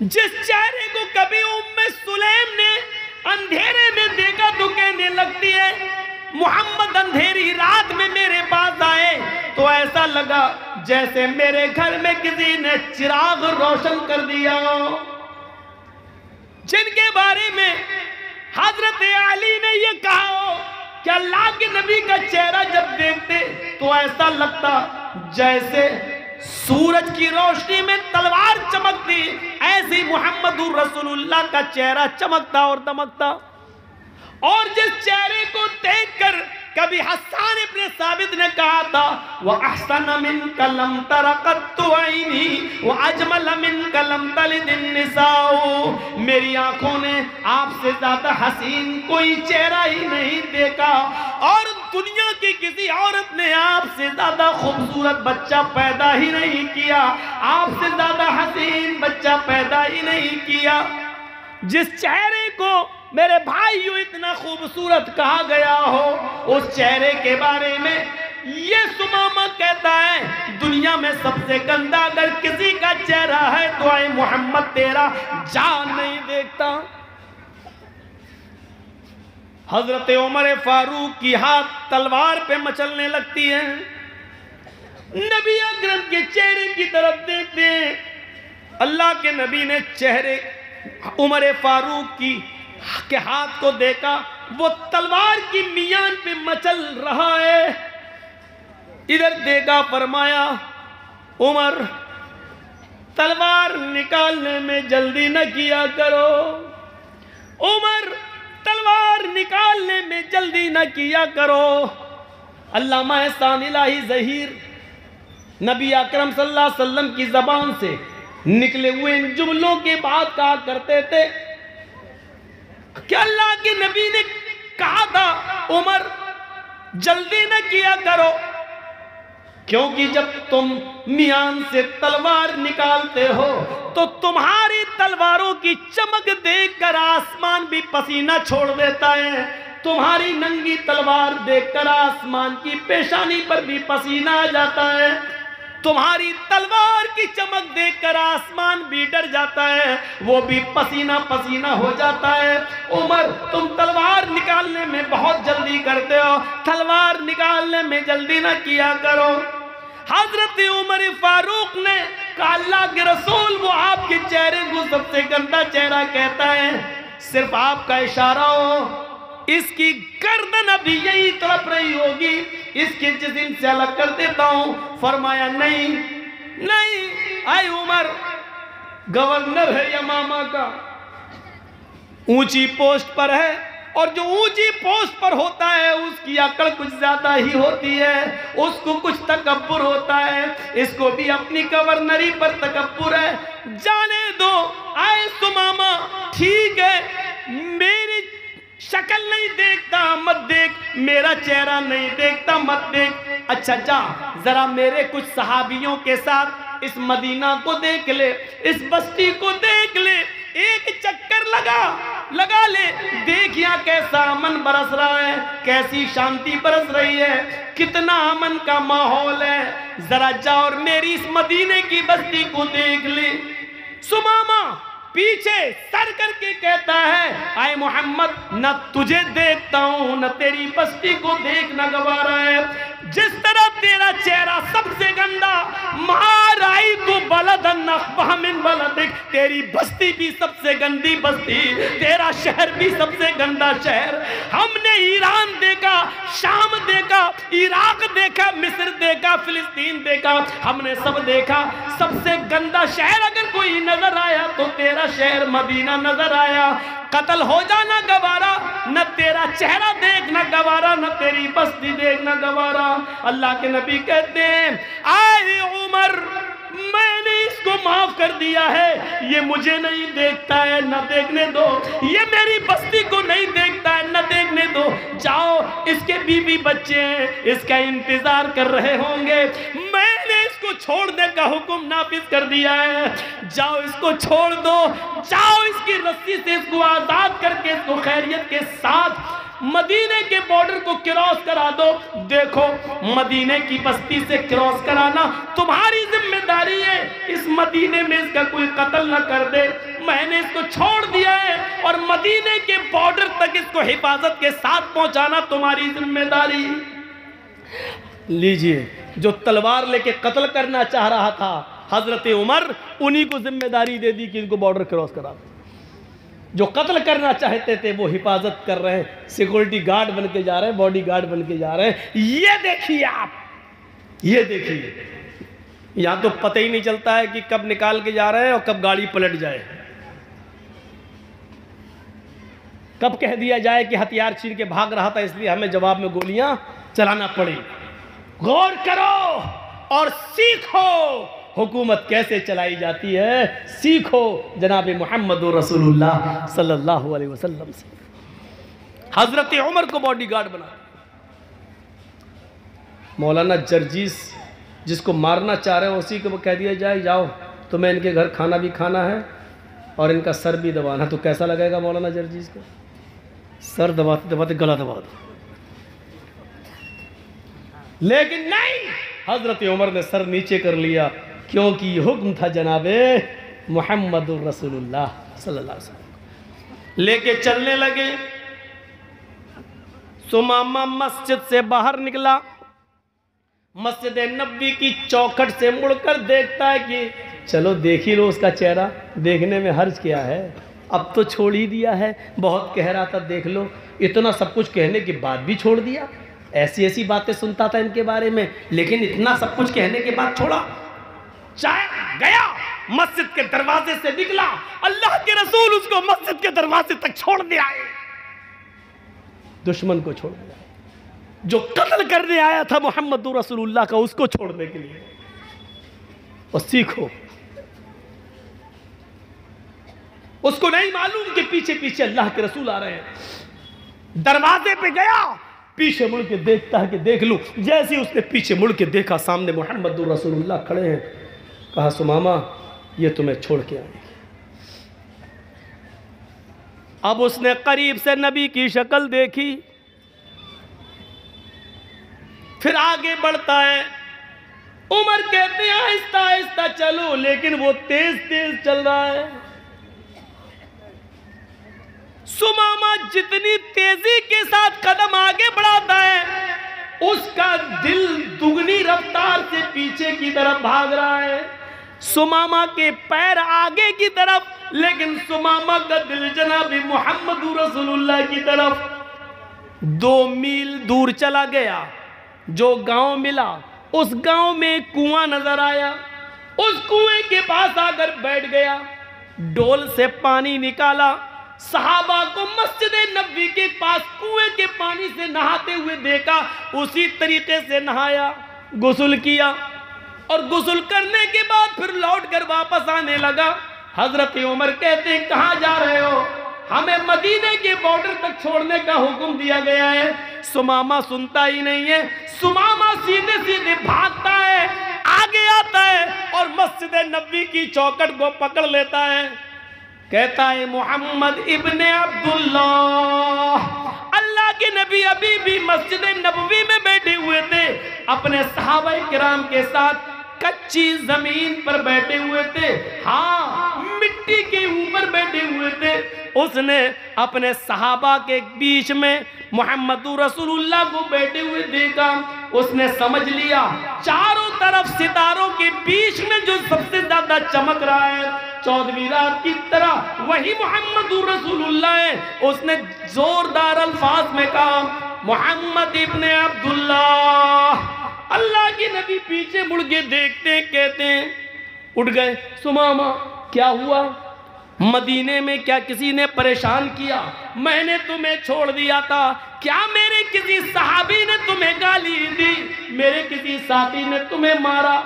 جس چہرے کو کبھی ام سلیم نے اندھیرے میں دیکھا تو کہنے لگتی ہے محمد اندھیری رات میں میرے پاس آئے تو ایسا لگا جیسے میرے گھر میں کسی نے چراغ روشن کر دیا ہو۔ جن کے بارے میں حضرت علی نے یہ کہا ہو کہ اللہ کے نبی کا چہرہ جب دیکھتے تو ایسا لگتا جیسے سورج کی روشنی میں تلوار چمکتی، ایسی محمد رسول اللہ کا چہرہ چمکتا اور دمکتا۔ اور جس چہرے کو دیکھ کر کبھی حسان ابن ثابت نے کہا تھا وَأَحْسَنَ مِنْكَ لَمْ تَرَ قَطُّ عَيْنِي وَأَجْمَلَ مِنْكَ لَمْ تَلِدِ النِّسَاءُ، میری آنکھوں نے آپ سے زیادہ حسین کوئی چہرہ ہی نہیں دیکھا، اور دنیا کی کسی عورت نے آپ سے زیادہ خوبصورت بچہ پیدا ہی نہیں کیا، آپ سے زیادہ حسین بچہ پیدا ہی نہیں کیا۔ جس چہرے کو میرے بھائیو اتنا خوبصورت کہا گیا ہو، اس چہرے کے بارے میں یہ سمامہ کہتا ہے دنیا میں سب سے گندا اگر کسی کا چہرہ ہے تو اے محمد تیرا جان نہیں دیکھتا۔ حضرت عمر فاروق کی ہاتھ تلوار پہ مچلنے لگتی ہے، نبی اکرم کے چہرے کی طرف دیکھتے ہیں، اللہ کے نبی نے چہرے عمر فاروق کے ہاتھ کو دیکھا، وہ تلوار کی میان پہ مچل رہا ہے، ادھر دیکھا، فرمایا عمر تلوار نکالنے میں جلدی نہ کیا کرو، عمر تلوار نکالنے میں جلدی نہ کیا کرو۔ علامہ احسان الہی ظہیر نبی اکرم صلی اللہ علیہ وسلم کی زبان سے نکلے ہوئے ان جملوں کے بعد کہا کرتے تھے کہ اللہ کے نبی نے کہا تھا عمر جلدی نہ کیا کرو، کیونکہ جب تم میان سے تلوار نکالتے ہو تو تمہاری تلواروں کی چمک دیکھ کر آسمان بھی پسینہ چھوڑ دیتا ہے، تمہاری ننگی تلوار دیکھ کر آسمان کی پیشانی پر بھی پسینہ آ جاتا ہے، تمہاری تلوار کی چمک دیکھ کر آسمان بھی ڈر جاتا ہے، وہ بھی پسینہ پسینہ ہو جاتا ہے۔ عمر تم تلوار نکالنے میں بہت جلدی کرتے ہو، تلوار نکالنے میں جلدی نہ کیا کرو۔ حضرت عمر فاروق نے کہا اللہ کے رسول وہ آپ کے چہرے کو سب سے گندا چہرہ کہتا ہے، صرف آپ کا اشارہ ہو، اس کی گردن ابھی یہی طرف رہی ہوگی، اس کے جسم سے الگ کر دیتا ہوں۔ فرمایا نہیں نہیں اے عمر، گورنر ہے یمامہ کا، اونچی پوسٹ پر ہے، اور جو اونچی پوسٹ پر ہوتا ہے اس کی عقل کچھ زیادہ ہی ہوتی ہے، اس کو کچھ تکبر ہوتا ہے، اس کو بھی اپنی گورنری پر تکبر ہے، جانے دو اے سمامہ، ٹھیک ہے میری شکل نہیں دیکھتا مت دیکھ، میرا چہرہ نہیں دیکھتا مت دیکھ، اچھا جا ذرا میرے کچھ صحابیوں کے ساتھ اس مدینہ کو دیکھ لے، اس بستی کو دیکھ لے، ایک چکر لگا لے، دیکھ یہاں کیسا امن برس رہا ہے، کیسی شانتی برس رہی ہے، کتنا امن کا ماحول ہے، ذرا جا اور میری اس مدینے کی بستی کو دیکھ لے۔ سمامہ پیچھے سر کر کے کہتا ہے اے محمد نہ تجھے دیکھتا ہوں نہ تیری بستی کو دیکھنا گوارا ہے، جس طرح تیرا چہرہ سب سے گندا، ما رأیت بلدا اقبح من بلدک، تیری بستی بھی سب سے گندی بستی، تیرا شہر بھی سب سے گندا شہر۔ ہم نے ایران دیکھا، شام دیکھا، عراق دیکھا، مصر دیکھا، فلسطین دیکھا، ہم نے سب دیکھا، سب سے گندا شہر اگر کوئی نظر آیا تو تیرا شہر مدینہ نظر آیا۔ قتل ہو جانا گوارا، نہ تیرا چہرہ دیکھنا گوارا، نہ تیری بستی دیکھنا گوارا۔ اللہ کے نبی کہتے ہیں اے عمر میں نے اس کو معاف کر دیا ہے، یہ مجھے نہیں دیکھتا ہے نہ دیکھنے دو، یہ میری بستی کو نہیں دیکھتا ہے نہ دیکھنے دو، جاؤ اس کے بیوی بچے ہیں اس کا انتظار کر رہے ہوں گے، میں نے اس کو چھوڑنے کا حکم نافذ کر دیا ہے، جاؤ اس کو چھوڑ دو، جاؤ اس کی رسی سے اس کو آزاد کر کے اس کو خیریت کے ساتھ مدینے کے بارڈر کو کراس کرا دو۔ دیکھو مدینے کی بستی سے کراس کرانا تمہاری ذمہ داری ہے، اس مدینے میں اس کا کوئی قتل نہ کر دے، میں نے اس کو چھوڑ دیا ہے اور مدینے کے بارڈر تک اس کو حفاظت کے ساتھ پہنچانا تمہاری ذمہ داری۔ لیجئے جو تلوار لے کے قتل کرنا چاہ رہا تھا حضرت عمر، انہی کو ذمہ داری دے دی کہ ان کو بارڈر کراس کرا دو۔ جو قتل کرنا چاہتے تھے وہ حفاظت کر رہے ہیں، سیکورٹی گارڈ بن کے جا رہے ہیں، باڈی گارڈ بن کے جا رہے ہیں۔ یہ دیکھیے آپ، یہ دیکھیے، یہاں تو پتہ ہی نہیں چلتا ہے کہ کب نکال کے جا رہے ہیں اور کب گاڑی پلٹ جائے، کب کہہ دیا جائے کہ ہتھیار چھین کے بھاگ رہا تھا اس لیے ہمیں جواب میں گولیاں چلانا پڑی۔ غور کرو اور سیکھو حکومت کیسے چلائی جاتی ہے، سیکھو جناب محمد رسول اللہ صلی اللہ علیہ وسلم سے۔ حضرت عمر کو باڈی گارڈ بنا، مولانا جرجیس جس کو مارنا چاہ رہے ہیں اسی کو کہہ دیا جائے جاؤ تمہیں ان کے گھر کھانا بھی کھانا ہے اور ان کا سر بھی دبانا، تو کیسا لگے گا مولانا جرجیس کو؟ سر دباتے دباتے گلا دبا دو، لیکن نہیں، حضرت عمر نے سر نیچے کر لیا کیونکہ یہ حکم تھا جناب محمد رسول اللہ صلی اللہ علیہ وسلم۔ لے کے چلنے لگے، سمامہ مسجد سے باہر نکلا، مسجد نبوی کی چوکھٹ سے مڑ کر دیکھتا ہے کہ چلو دیکھ ہی لو اس کا چہرہ، دیکھنے میں حرج کیا ہے، اب تو چھوڑ ہی دیا ہے، بہت کہہ رہا تھا دیکھ لو، اتنا سب کچھ کہنے کے بعد بھی چھوڑ دیا، ایسی ایسی باتیں سنتا تھا ان کے بارے میں لیکن اتنا سب کچھ کہنے کے بعد چھوڑا۔ چاہے گیا مسجد کے دروازے سے نکلا، اللہ کے رسول اس کو مسجد کے دروازے تک چھوڑ دیا ہے، دشمن کو چھوڑ دیا، جو قتل کرنے آیا تھا محمد رسول اللہ کا اس کو چھوڑنے کے لیے۔ اور سیکھو، اس کو نہیں معلوم کہ پیچھے پیچھے اللہ کے رسول آ رہے ہیں، دروازے پہ گیا، پیچھے مڑ کے دیکھتا ہے کہ دیکھ لوں، جیسے اس نے پیچھے مڑ کے دیکھا سامنے محمد رسول اللہ کھڑے ہیں، کہا سمامہ یہ تمہیں چھوڑ کے آئے گی۔ اب اس نے قریب سے نبی کی شکل دیکھی، پھر آگے بڑھتا ہے، عمر کہتے ہیں آہستہ آہستہ چلو، لیکن وہ تیز تیز چل رہا ہے۔ سمامہ جتنی تیزی کے ساتھ قدم آگے بڑھاتا ہے اس کا دل دگنی رفتار سے پیچھے کی طرف بھاگ رہا ہے، سمامہ کے پیر آگے کی طرف لیکن سمامہ کا دل جناب محمد رسول اللہ کی طرف۔ 2 میل دور چلا گیا، جو گاؤں ملا اس گاؤں میں ایک کنواں نظر آیا، اس کنویں کے پاس آ کر بیٹھ گیا، ڈول سے پانی نکالا، صحابہ کو مسجد نبوی کے پاس کنویں کے پانی سے نہاتے ہوئے دیکھا، اسی طریقے سے نہایا، غسل کیا اور غسل کرنے کے بعد پھر لوٹ کر واپس آنے لگا۔ حضرت عمر کہتے ہیں کہاں جا رہے ہو؟ ہمیں مدینے کے بارڈر تک چھوڑنے کا حکم دیا گیا ہے۔ سمامہ سنتا ہی نہیں ہے، سمامہ سیدھے سیدھے بھاگتا ہے، آگے آتا ہے اور مسجد نبوی کی چوکھٹ کو پکڑ لیتا ہے، کہتا ہے محمد ابن عبداللہ۔ اللہ کے نبی ابھی بھی مسجد نبوی میں بیٹھے ہوئے تھے، اپنے صحابہ کرام کے ساتھ کچی زمین پر بیٹھے ہوئے تھے، ہاں مٹی کے اوپر اس نے اپنے صحابہ کے بیچ میں محمد رسول اللہ کو بیٹھے ہوئے دیکھا، اس نے سمجھ لیا چاروں طرف ستاروں کے بیچ میں جو سب سے زیادہ چمک رہا ہے 14ویں رات کی طرح وہی محمد رسول اللہ ہے۔ اس نے زوردار الفاظ میں کہا محمد ابن عبداللہ۔ اللہ کے نبی پیچھے مڑ کے دیکھتے ہیں، کہتے ہیں، اٹھ گئے، سمامہ کیا ہوا؟ مدینے میں کیا کسی نے پریشان کیا؟ میں نے تمہیں چھوڑ دیا تھا، کیا میرے کسی صحابی نے تمہیں گالی دی؟ میرے کسی ساتھی نے تمہیں مارا؟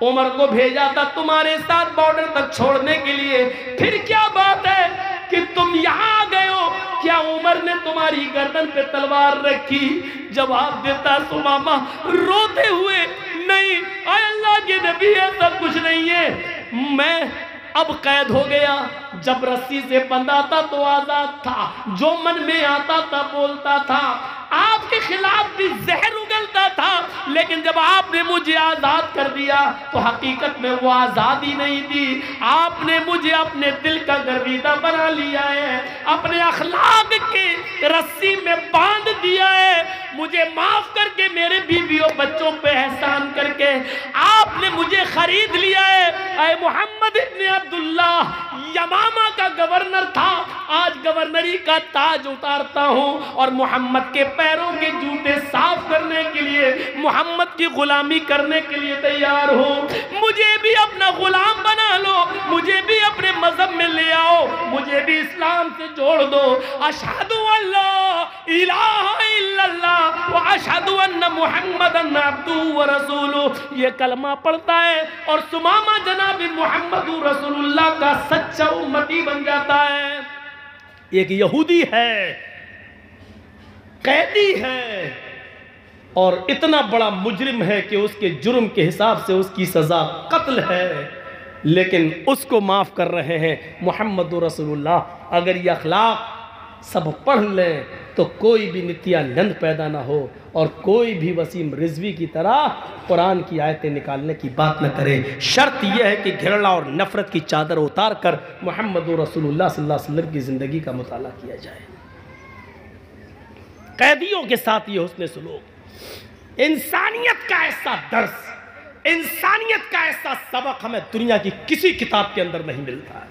عمر کو بھیجا تھا تمہارے ساتھ بارڈر تک چھوڑنے کے لیے، پھر کیا بات ہے کہ تم یہاں آ گئے ہو؟ کیا عمر نے تمہاری گردن پہ تلوار رکھی؟ جواب دیتا سمامہ روتے ہوئے، نہیں اے اللہ کے نبی ایسا کچھ نہیں ہے، میں اب قید ہو گیا، جب رسی سے بندھا تھا تو آزاد تھا، جو من میں آتا تھا بولتا تھا، آپ کے خلاف بھی زہر اگلتا تھا، لیکن جب آپ نے مجھے آزاد کر دیا تو حقیقت میں وہ آزادی نہیں تھی، آپ نے مجھے اپنے دل کا گرویدہ بنا لیا ہے، اپنے اخلاق کے رسی میں باندھ دیا ہے، مجھے معاف کر کے میرے بیویوں بچوں پہ احسان کر کے آپ نے مجھے خرید لیا ہے۔ اے محمد ابن عبداللہ، یمامہ کا گورنر تھا، آج گورنری کا تاج اتارتا ہوں اور محمد کے پیروں کے جوتے صاف کرنے کے لیے، محمد کی غلامی کرنے کے لیے تیار ہوں، مجھے بھی اپنا غلام بنا لو، مجھے بھی اپنے مذہب میں لے آؤ، مجھے بھی اسلام سے جوڑ دو۔ اشہد ان لا الہ الا اللہ واشہد ان محمدن عبدہ ورسولہ، یہ کلمہ پڑھتا ہے اور سمامہ جناب محمد رسول اللہ کا سچا امتی بن جاتا ہے۔ ایک یہودی ہے، قیدی ہے اور اتنا بڑا مجرم ہے کہ اس کے جرم کے حساب سے اس کی سزا قتل ہے، لیکن اس کو معاف کر رہے ہیں محمد رسول اللہ۔ اگر یہ اخلاق سب پڑھ لیں تو کوئی بھی نتیانند پیدا نہ ہو اور کوئی بھی وسیم رضوی کی طرح قرآن کی آیتیں نکالنے کی بات نہ کرے۔ شرط یہ ہے کہ گھرلا اور نفرت کی چادر اتار کر محمد رسول اللہ صلی اللہ علیہ وسلم کی زندگی کا مطالعہ کیا جائے۔ قیدیوں کے ساتھ یہ حسن سلوک، انسانیت کا ایسا درس، انسانیت کا ایسا سبق ہمیں دنیا کی کسی کتاب کے اندر نہیں ملتا ہے۔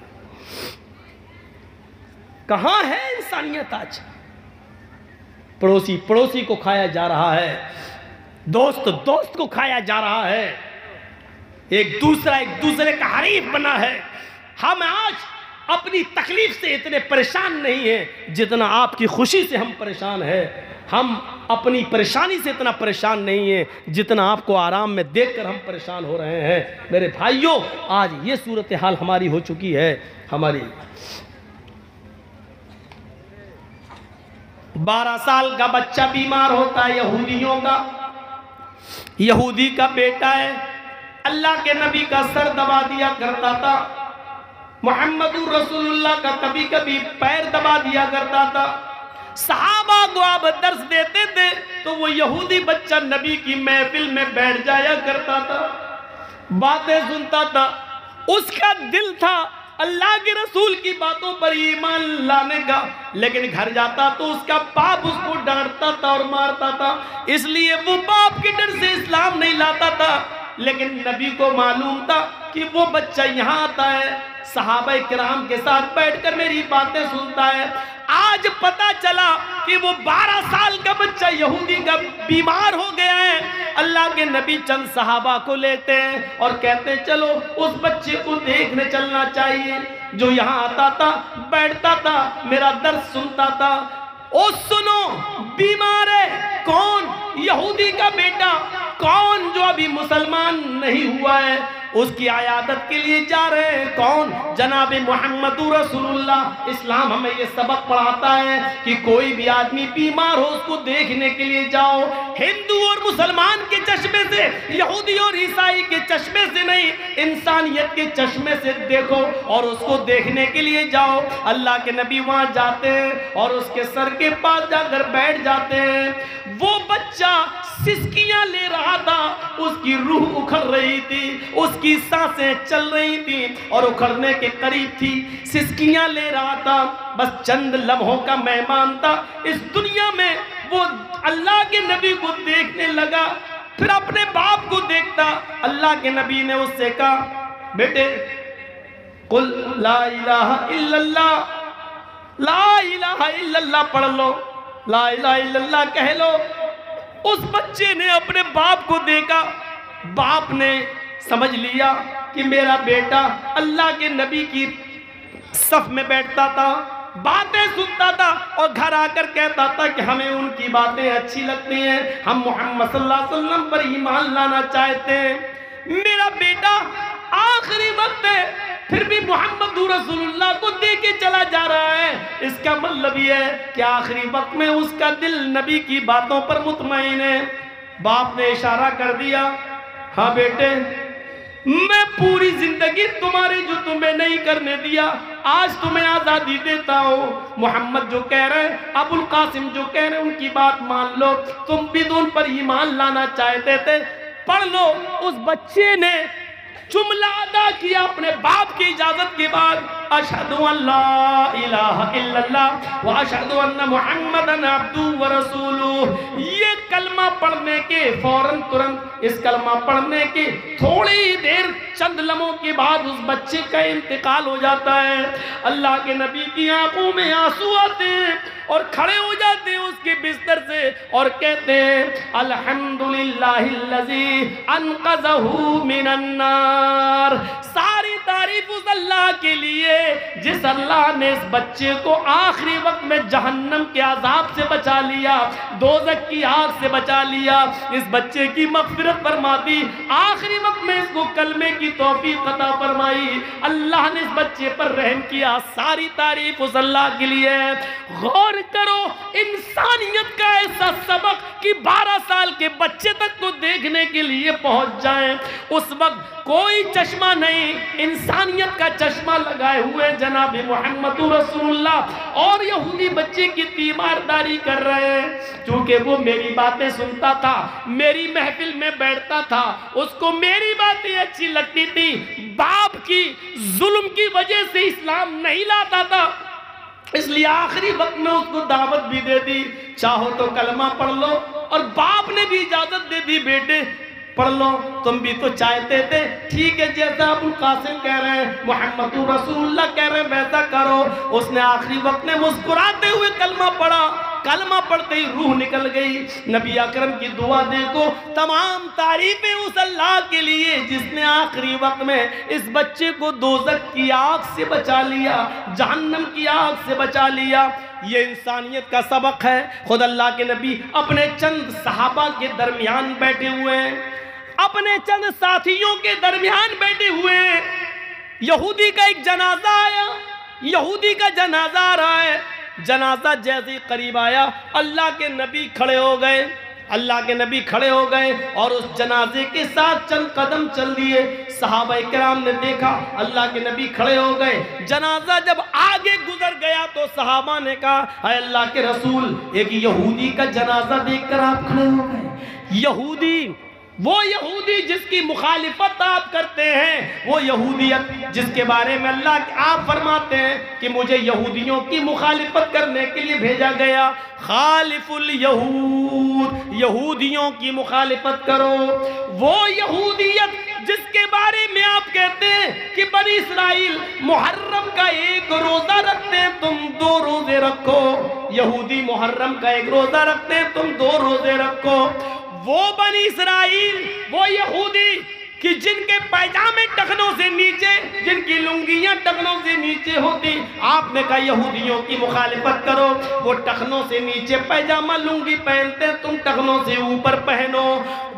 کہاں ہے انسانیت آج؟ پڑوسی پڑوسی کو کھایا جا رہا ہے، دوست دوست کو کھایا جا رہا ہے، ایک دوسرے کا حریف بنا ہے۔ ہم آج اپنی تکلیف سے اتنے پریشان نہیں ہیں جتنا آپ کی خوشی سے ہم پریشان ہیں، ہم اپنی پریشانی سے اتنا پریشان نہیں ہیں جتنا آپ کو آرام میں دیکھ کر ہم پریشان ہو رہے ہیں۔ میرے بھائیوں، آج یہ صورتحال ہماری ہو چکی ہے۔ ہماری 12 سال کا بچہ بیمار ہوتا ہے، یہودی کا بیٹا ہے، اللہ کے نبی کا سر دبا دیا کرتا تھا، محمد رسول اللہ کا کبھی کبھی پیر دبا دیا کرتا تھا۔ صحابہ کو آپ درس دیتے تھے تو وہ یہودی بچہ نبی کی محفل میں بیٹھ جایا کرتا تھا، باتیں سنتا تھا، اس کا دل تھا اللہ کے رسول کی باتوں پر ایمان لانے کا، لیکن گھر جاتا تو اس کا باپ اس کو ڈانٹتا تھا اور مارتا تھا، اس لیے وہ باپ کے ڈر سے اسلام نہیں لاتا تھا۔ لیکن نبی کو معلوم تھا کہ وہ بچہ یہاں آتا ہے، صحابہ کرام کے ساتھ بیٹھ کر میری باتیں سنتا ہے۔ آج پتا چلا کہ وہ 12 سال کا بچہ یہودی کا بیمار ہو گیا ہے۔ اللہ کے نبی چند صحابہ کو لیتے ہیں اور کہتے ہیں چلو اس بچے کو دیکھنے چلنا چاہیے، جو یہاں آتا تھا، بیٹھتا تھا، میرا درس سنتا تھا۔ او سنو، بیمار ہے، کون؟ یہودی کا بیٹا، کون؟ جو ابھی مسلمان نہیں ہوا ہے، اس کی عیادت کے لیے جا رہے ہیں، کون؟ جناب محمد رسول اللہ۔ اسلام ہمیں یہ سبق پڑھاتا ہے کہ کوئی بھی آدمی بیمار ہو اس کو دیکھنے کے لیے جاؤ، ہندو اور مسلمان کے چشمے سے، یہودی اور عیسائی کے چشمے سے نہیں، انسانیت کے چشمے سے دیکھو اور اس کو دیکھنے کے لیے جاؤ۔ اللہ کے نبی وہاں جاتے ہیں اور اس کے سر کے پاس جا کر بیٹھ جاتے ہیں۔ وہ بچہ سسکیاں لے رہا تھا، اس کی روح اکھڑ رہی تھی، اس کی سانسیں چل رہی تھی اور اکھڑنے کے قریب تھی، سسکیاں لے رہا تھا، بس چند لمحوں کا مہمان تھا اس دنیا میں۔ وہ اللہ کے نبی کو دیکھنے لگا، پھر اپنے باپ کو دیکھتا۔ اللہ کے نبی نے اس سے کہا بیٹے قل لا الہ الا اللہ، لا الہ الا اللہ پڑھ لو، لا الہ الا اللہ کہہ لو۔ اس بچے نے اپنے باپ کو دیکھا، باپ نے سمجھ لیا کہ میرا بیٹا اللہ کے نبی کی صف میں بیٹھتا تھا، باتیں سنتا تھا اور گھر آ کر کہتا تھا کہ ہمیں ان کی باتیں اچھی لگتی ہیں، ہم محمد صلی اللہ علیہ وسلم پر ایمان لانا چاہتے ہیں۔ میرا بیٹا آخری وقت ہے پھر بھی محمد رسول اللہ کو دے کے چلا جا رہا ہے، اس کا مطلب یہ ہے کہ آخری وقت میں اس کا دل نبی کی باتوں پر مطمئن ہے۔ باپ نے اشارہ کر دیا، ہاں بیٹے میں پوری زندگی تمہاری جو تمہیں نہیں کرنے دیا، آج تمہیں آزادی دیتا ہوں۔ محمد جو کہہ رہے ہیں، ابو القاسم جو کہہ رہے ہیں، ان کی بات مان لو، تم بھی تو ان پر ایمان لانا چاہتے تھے، پڑھ لو۔ اس بچے نے جملہ ادا کیا اپنے باپ کی اجازت کے بعد، اشہد ان لا الہ الا اللہ و اشہد ان محمدن عبدہ و رسولہ۔ یہ کلمہ پڑھنے کے فوراً ترنت، اس کلمہ پڑھنے کی تھوڑی دیر چند لمحوں کے بعد اس بچے کا انتقال ہو جاتا ہے۔ اللہ کے نبی کی آنکھوں میں آنسو آتے ہیں اور کھڑے ہو جاتے ہیں اس کے بستر سے اور کہتے ہیں الحمدللہ الذی انقذہ من النار۔ ساری تعریف اس اللہ کے لیے جس اللہ نے اس بچے کو آخری وقت میں جہنم کے عذاب سے بچا لیا، دوزخ کی آگ سے بچا لیا، اس بچے کی مغفرت فرما دی، آخری وقت میں اس کو کلمے کی توفیق عطا فرمائی، اللہ نے اس بچے پر رحم کیا۔ ساری تعریف اس اللہ کے لیے۔ غور کرو انسانیت کا ایسا سبق کہ 12 سال کے بچے تک کو دیکھنے کے لیے پہنچ جائیں۔ اس وقت کوئی چشمہ نہیں، انسانیت کا چشمہ لگائے ہوئے جناب محمد رسول اللہ، اور یہودی بچے کی تیمارداری کر رہے ہیں۔ چونکہ وہ میری باتیں سنتا تھا، میری محفل میں بیٹھتا تھا، اس کو میری باتیں اچھی لگتی تھی، باپ کی ظلم کی وجہ سے اسلام نہیں لاتا تھا، اس لیے آخری وقت میں اس کو دعوت بھی دے دی، چاہو تو کلمہ پڑھ لو، اور باپ نے بھی اجازت دے دی بیٹے پڑھ لو، تم بھی تو چاہتے تھے، ٹھیک ہے جیسا ابو القاسم کہہ رہے ہیں، محمد رسول اللہ کہہ رہے ہیں ویسا کرو۔ اس نے آخری وقت میں مسکراتے ہوئے کلمہ پڑھا، کلمہ پڑھتے ہی روح نکل گئی۔ نبی اکرم کی دعا دیکھو، تمام تعریفیں اس اللہ کے لیے جس نے آخری وقت میں اس بچے کو دوزخ کی آگ سے بچا لیا، جہنم کی آگ سے بچا لیا۔ یہ انسانیت کا سبق ہے۔ خود اللہ کے نبی اپنے چند صحابہ کے درمیان بیٹھے ہوئے ہیں، اپنے چند ساتھیوں کے درمیان بیٹھے ہوئے ہیں، یہودی کا ایک جنازہ آیا، یہودی کا جنازہ آ رہا ہے، جنازہ جیسے قریب آیا اللہ کے نبی کھڑے ہو گئے، اللہ کے نبی کھڑے ہو گئے اور اس جنازے کے ساتھ چند قدم چل دیے۔ صحابہ کرام نے دیکھا اللہ کے نبی کھڑے ہو گئے، جنازہ جب آگے گزر گیا تو صحابہ نے کہا اے اللہ کے رسول، ایک یہودی کا جنازہ دیکھ کر آپ کھڑے ہو گئے۔ یہودی، وہ یہودی جس کی مخالفت آپ کرتے ہیں، وہ یہودیت جس کے بارے میں اللہ آپ فرماتے ہیں کہ مجھے یہودیوں کی مخالفت کرنے کے لیے بھیجا گیا۔ خالف الیہود، یہودیوں کی مخالفت کرو۔ وہ یہودیت جس کے بارے میں آپ کہتے ہیں کہ بنی اسرائیل محرم کا ایک روزہ رکھتے ہیں، تم 2 روزے رکھو۔ یہودی محرم کا ایک روزہ رکھتے ہیں، تم 2 روزے رکھو۔ وہ بنی اسرائیل، وہ یہودی کہ جن کے پیجامے ٹخنوں سے نیچے، جن کی لنگیاں ٹخنوں سے نیچے ہوتی، آپ نے کہا یہودیوں کی مخالفت کرو، وہ ٹخنوں سے نیچے پیجامہ لنگی پہنتے ہیں، تم ٹخنوں سے اوپر پہنو۔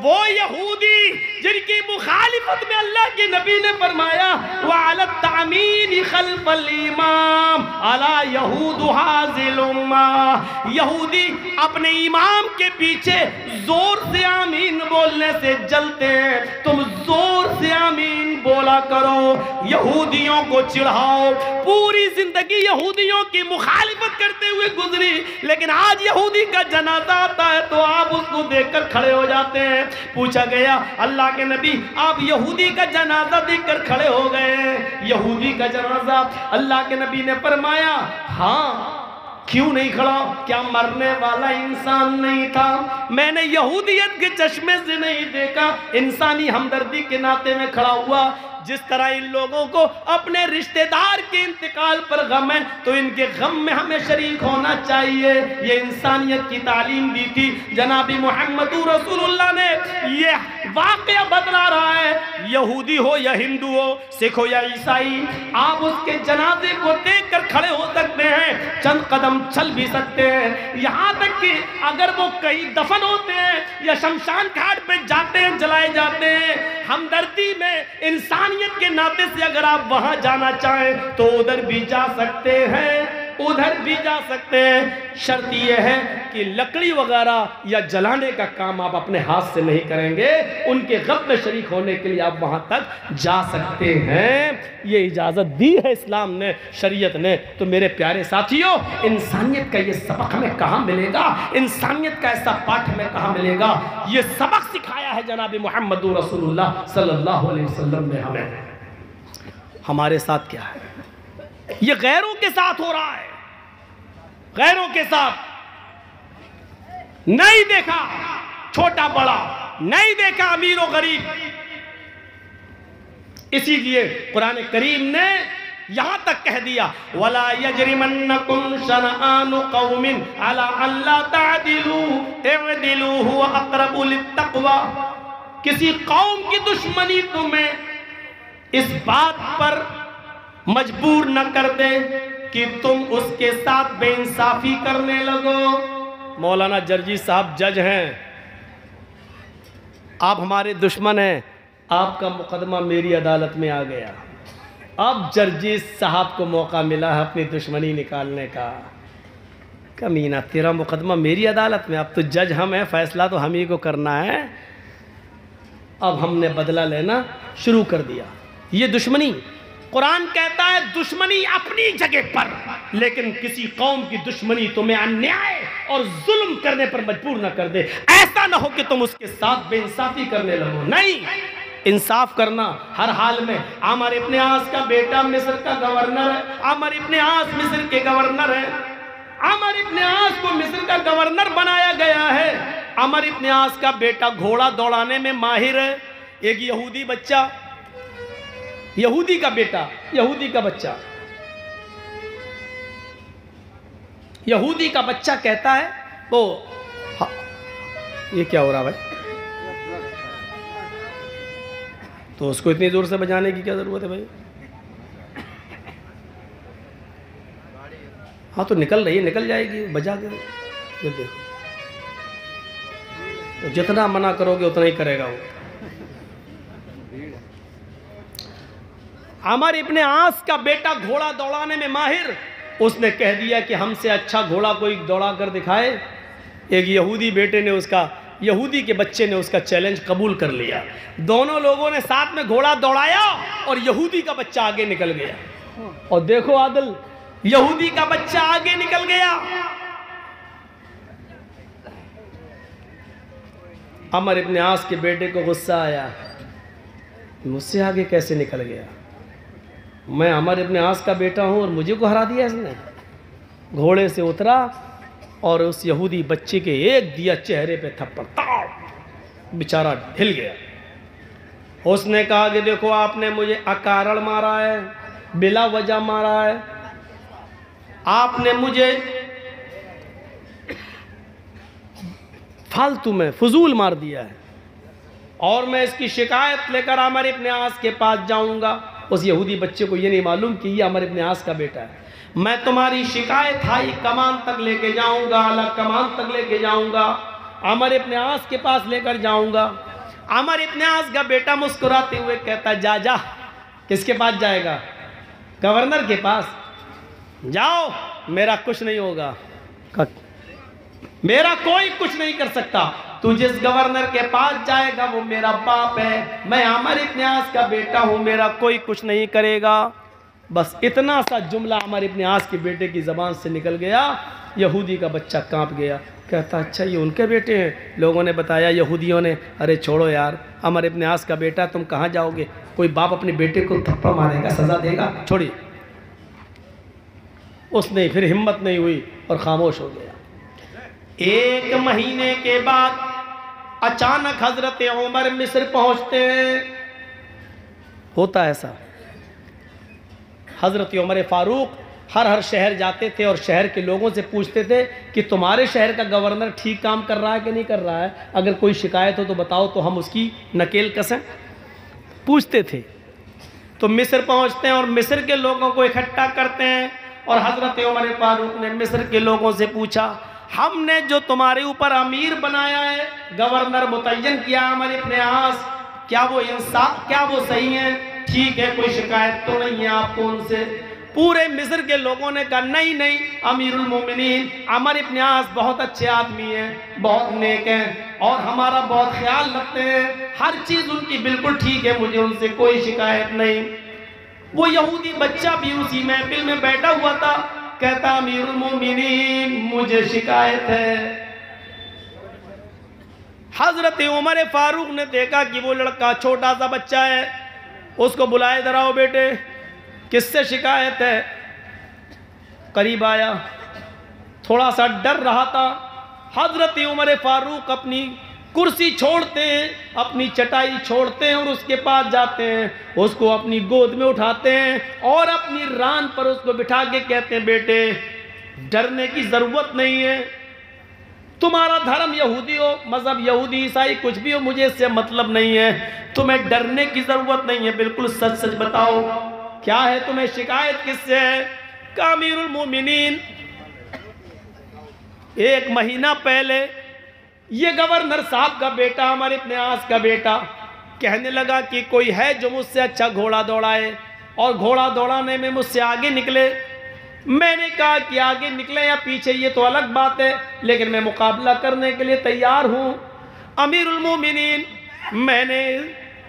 وہ یہودی جن کی مخالفت میں اللہ کے نبی نے فرمایا وَعَلَى التَّعْمِينِ خَلْفَ الْإِمَامِ عَلَى يَهُودُ هَذِهِ الْأُمَّةِ، یہودی اپنے امام کے پیچھے زور سے آمین بولنے سے جلتے ہیں، تم زور سے آمین بولا کرو. یہودیوں کو چڑھاؤ. پوری زندگی یہودیوں کی مخالفت کرتے ہوئے گزری, لیکن آج یہودی کا جنازہ آتا ہے تو آپ اس کو دیکھ کر کھڑے ہو جاتے ہیں. پوچھا گیا اللہ کے نبی آپ یہودی کا جنازہ دیکھ کر کھڑے ہو گئے ہیں, یہودی کا جنازہ. اللہ کے نبی نے فرمایا ہاں کیوں نہیں کھڑا, کیا مرنے والا انسان نہیں تھا؟ میں نے یہودیت کے چشمے سے نہیں دیکھا, انسانی ہمدردی کے ناطے میں کھڑا ہوا. جس طرح ان لوگوں کو اپنے رشتہ دار کے انتقال پر غم ہے تو ان کے غم میں ہمیں شریک ہونا چاہیے. یہ انسانیت کی تعلیم دی تھی جناب محمد رسول اللہ نے. یہ واقعہ بتلا رہا ہے, یہودی ہو یا ہندو ہو, سکھ ہو یا عیسائی, آپ اس کے جنازے کو دیکھ کر کھڑے ہو سکتے ہیں, چند قدم چل بھی سکتے ہیں. یہاں تک کہ اگر وہ کہیں دفن ہوتے ہیں یا شمشان گھاٹ پہ جاتے ہیں, جلائے جاتے ہیں, ہمدردی میں انسانیت کے ناطے سے اگر آپ وہاں جانا چاہیں تو ادھر بھی جا سکتے ہیں, ادھر بھی جا سکتے ہیں. شرط یہ ہے کہ لکڑی وغیرہ یا جلانے کا کام آپ اپنے ہاتھ سے نہیں کریں گے, ان کے غم میں شریک ہونے کے لیے آپ وہاں تک جا سکتے ہیں. یہ اجازت دی ہے اسلام نے, شریعت نے. تو میرے پیارے ساتھیوں, انسانیت کا یہ سبق ہمیں کہاں ملے گا؟ انسانیت کا ایسا پاٹھ ہمیں کہاں ملے گا؟ یہ سبق سکھایا ہے جناب محمد رسول اللہ صلی اللہ علیہ وسلم نے ہمیں. ہمارے ساتھ کیا ہے؟ یہ غیروں کے ساتھ ہو رہا ہے, غیروں کے ساتھ. نہیں دیکھا چھوٹا بڑا, نہیں دیکھا امیر و غریب. اسی لیے قرآن کریم نے یہاں تک کہہ دیا وَلَا يَجْرِمَنَّكُمْ شَنَآنُ قَوْمٍ عَلَىٰ أَن لَا تَعْدِلُوا اعْدِلُوا هُوَ أَقْرَبُ لِلتَّقْوَىٰ. کسی قوم کی دشمنی تمہیں اس بات پر مجبور نہ کر دے کہ تم اس کے ساتھ بے انصافی کرنے لگو. مولانا جرجی صاحب جج ہیں, آپ ہمارے دشمن ہیں, آپ کا مقدمہ میری عدالت میں آ گیا. اب جرجی صاحب کو موقع ملا ہے اپنی دشمنی نکالنے کا. کمینہ تیرا مقدمہ میری عدالت میں, اب تو جج ہم ہیں, فیصلہ تو ہم ہی کو کرنا ہے. اب ہم نے بدلہ لینا شروع کر دیا. یہ دشمنی, قرآن کہتا ہے دشمنی اپنی جگہ پر, لیکن کسی قوم کی دشمنی تمہیں انیائے اور ظلم کرنے پر مجبور نہ کر دے. ایسا نہ ہو کہ تم اس کے ساتھ بے انصافی کرنے لگو. نہیں, انصاف کرنا ہر حال میں. عمر ابن عاص کا بیٹا مصر کا گورنر ہے. عمر ابن عاص مصر کے گورنر ہے. عمر ابن عاص کو مصر کا گورنر بنایا گیا ہے. عمر ابن عاص کا بیٹا گھوڑا دوڑانے میں ماہر ہے. ایک یہودی بچہ, یہودی کا بیٹا, یہودی کا بچہ, یہودی کا بچہ کہتا ہے وہ یہ کیا ہو رہا بھائی, تو اس کو اتنی زور سے بجانے کی کیا ضرورت ہے بھائی؟ ہاں تو نکل رہی ہے, نکل جائے گی, بجا کے دیکھو, جتنا منع کرو گے اتنا ہی کرے گا وہ. عمر ابن عاص کا بیٹا گھوڑا دوڑانے میں ماہر, اس نے کہہ دیا کہ ہم سے اچھا گھوڑا کوئی دوڑا کر دکھائے. ایک یہودی بیٹے نے یہودی کے بچے نے اس کا چیلنج قبول کر لیا. دونوں لوگوں نے ساتھ میں گھوڑا دوڑایا اور یہودی کا بچہ آگے نکل گیا. اور دیکھو عادل, یہودی کا بچہ آگے نکل گیا. عمر ابن عاص کے بیٹے کو غصہ آیا, مجھ سے آگے کیسے نکل گیا؟ میں عمر ابن عاص کا بیٹا ہوں اور مجھے کو ہرا دیا اس نے. گھوڑے سے اترا اور اس یہودی بچے کے ایک دیا چہرے پہ تھپڑ, بیچارہ ڈھل گیا. اس نے کہا کہ دیکھو آپ نے مجھے اکارڑ مارا ہے, بلا وجہ مارا ہے, آپ نے مجھے فالتو میں فضول مار دیا ہے, اور میں اس کی شکایت لے کر عمر ابن عاص کے پاس جاؤں گا. اس یہودی بچے کو یہ نہیں معلوم کہ یہ عمر ابن عاص کا بیٹا ہے. میں تمہاری شکایت ہائی کمان تک لے کے جاؤں گا, اعلیٰ کمان تک لے کے جاؤں گا, عمر ابن عاص کے پاس لے کر جاؤں گا. عمر ابن عاص کا بیٹا مسکراتے ہوئے کہتا جا جا. کس کے پاس جائے گا؟ گورنر کے پاس. جاؤ, میرا کچھ نہیں ہوگا, میرا کوئی کچھ نہیں کر سکتا. تو جس گورنر کے پاس جائے گا وہ میرا باپ ہے، میں عمر ابن عاص کا بیٹا ہوں، میرا کوئی کچھ نہیں کرے گا۔ بس اتنا سا جملہ عمر ابن عاص کے بیٹے کی زبان سے نکل گیا، یہودی کا بچہ کانپ گیا، کہتا اچھا یہ ان کے بیٹے ہیں۔ لوگوں نے بتایا یہودیوں نے، ارے چھوڑو یار، عمر ابن عاص کا بیٹا، تم کہاں جاؤ گے؟ کوئی باپ اپنے بیٹے کو تھپڑ مارے گا، سزا دے گا؟ چھوڑیے۔ اس نے پھر ہمت نہیں ہوئی اور خاموش ہو گیا۔ ایک مہینے کے بعد اچانک حضرت عمر مصر پہنچتے ہیں۔ ہوتا ایسا، حضرت عمر فاروق ہر شہر جاتے تھے اور شہر کے لوگوں سے پوچھتے تھے کہ تمہارے شہر کا گورنر ٹھیک کام کر رہا ہے کہ نہیں کر رہا ہے، اگر کوئی شکایت ہو تو بتاؤ تو ہم اس کی نکیل کسیں۔ پوچھتے تھے۔ تو مصر پہنچتے ہیں اور مصر کے لوگوں کو اکٹھا کرتے ہیں، اور حضرت عمر فاروق نے مصر کے لوگوں سے پوچھا ہم نے جو تمہارے اوپر امیر بنایا ہے، گورنر متعین کیا عمر ابن عاص، کیا وہ انصاف، کیا وہ صحیح ہے؟ ٹھیک ہے، کوئی شکایت تو نہیں ہے آپ کو ان سے؟ پورے مصر کے لوگوں نے کہا نہیں نہیں، امیر المومنین عمر ابن عاص بہت اچھے آدمی ہیں، بہت نیک ہیں، اور ہمارا بہت خیال رکھتے ہیں، ہر چیز ان کی بالکل ٹھیک ہے، مجھے ان سے کوئی شکایت نہیں۔ وہ یہودی بچہ بھی اسی محفل میں بیٹھا ہوا تھا، کہتا امیر المومنین مجھے شکایت ہے۔ حضرت عمر فاروق نے دیکھا کہ وہ لڑکا چھوٹا سا بچہ ہے، اس کو بلائے ادھر آؤ بیٹے، کس سے شکایت ہے؟ قریب آیا، تھوڑا سا ڈر رہا تھا۔ حضرت عمر فاروق اپنی کرسی چھوڑتے ہیں، اپنی چٹائی چھوڑتے ہیں اور اس کے پاس جاتے ہیں، اس کو اپنی گود میں اٹھاتے ہیں اور اپنی ران پر اس کو بٹھا کے کہتے ہیں بیٹے ڈرنے کی ضرورت نہیں ہے، تمہارا دھرم یہودی ہو، مذہب یہودی عیسائی کچھ بھی ہو، مجھے اس سے مطلب نہیں ہے، تمہیں ڈرنے کی ضرورت نہیں ہے، بالکل سچ سچ بتاؤ کیا ہے، تمہیں شکایت کس سے ہے؟ کہ امیر المومنین ایک مہینہ پہلے یہ گورنر صاحب کا بیٹا عمر ابن عاص کا بیٹا کہنے لگا کہ کوئی ہے جو مجھ سے اچھا گھوڑا دوڑائے، اور گھوڑا دوڑانے میں مجھ سے آگے نکلے۔ میں نے کہا کہ آگے نکلے یا پیچھے یہ تو الگ بات ہے، لیکن میں مقابلہ کرنے کے لیے تیار ہوں۔ امیر المومنین میں نے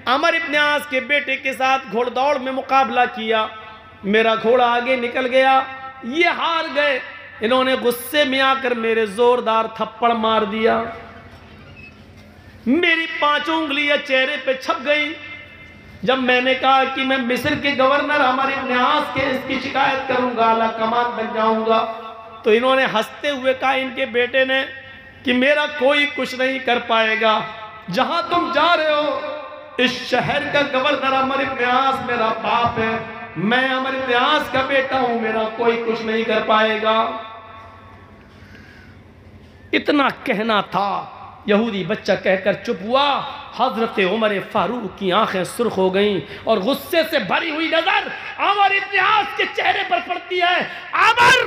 عمر ابن عاص کے بیٹے کے ساتھ گھوڑ دوڑ میں مقابلہ کیا، میرا گھوڑا آگے نکل گیا، یہ ہار گئے، انہوں نے غصے میں آ کر میرے زوردار تھپڑ مار دیا، میری 5 انگلیاں چہرے پہ چھپ گئی۔ جب میں نے کہا کہ میں مصر کے گورنر عمر ابن عاص کے اس کی شکایت کروں گا، اعلیٰ کمان بن جاؤں گا، تو انہوں نے ہنستے ہوئے کہا ان کے بیٹے نے کہ میرا کوئی کچھ نہیں کر پائے گا، جہاں تم جا رہے ہو اس شہر کا گورنر عمر ابن عاص میرا باپ ہے، میں عمر ابن عاص کا بیٹا ہوں، میرا کوئی کچھ نہیں کر پائے گا۔ اتنا کہنا تھا، یہودی بچہ کہہ کر چپ ہوا۔ حضرت عمر فاروق کی آنکھیں سرخ ہو گئیں اور غصے سے بھری ہوئی نظر عمر ابن عاص کے چہرے پر پڑتی ہے۔ عمر،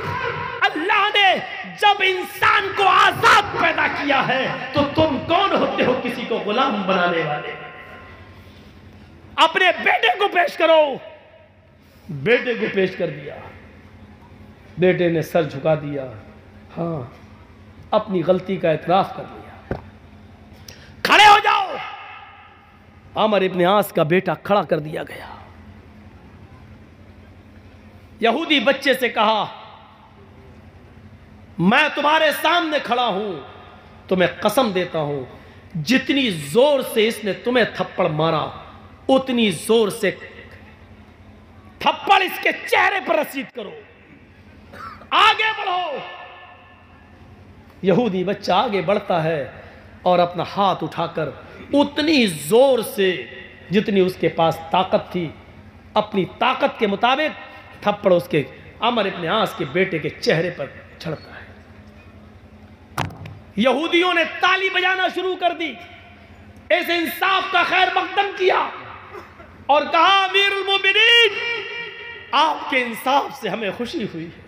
اللہ نے جب انسان کو آزاد پیدا کیا ہے تو تم کون ہوتے ہو کسی کو غلام بنانے والے؟ اپنے بیٹے کو پیش کرو۔ بیٹے کو پیش کر دیا، بیٹے نے سر جھکا دیا، ہاں اپنی غلطی کا اعتراف کر لیا۔ کھڑے ہو جاؤ۔ عمر ابن عاص کا بیٹا کھڑا کر دیا گیا۔ یہودی بچے سے کہا میں تمہارے سامنے کھڑا ہوں، تمہیں قسم دیتا ہوں جتنی زور سے اس نے تمہیں تھپڑ مارا اتنی زور سے تھپڑ اس کے چہرے پر رسید کرو، آگے بڑھو۔ یہودی بچہ آگے بڑھتا ہے اور اپنا ہاتھ اٹھا کر اتنی زور سے جتنی اس کے پاس طاقت تھی، اپنی طاقت کے مطابق تھپڑ اس کے عمر ابن عاص کے بیٹے کے چہرے پر چھڑتا ہے۔ یہودیوں نے تالی بجانا شروع کر دی، اس انصاف کا خیر مقدم کیا اور کہا امیر المومنین آپ کے انصاف سے ہمیں خوشی ہوئی ہے۔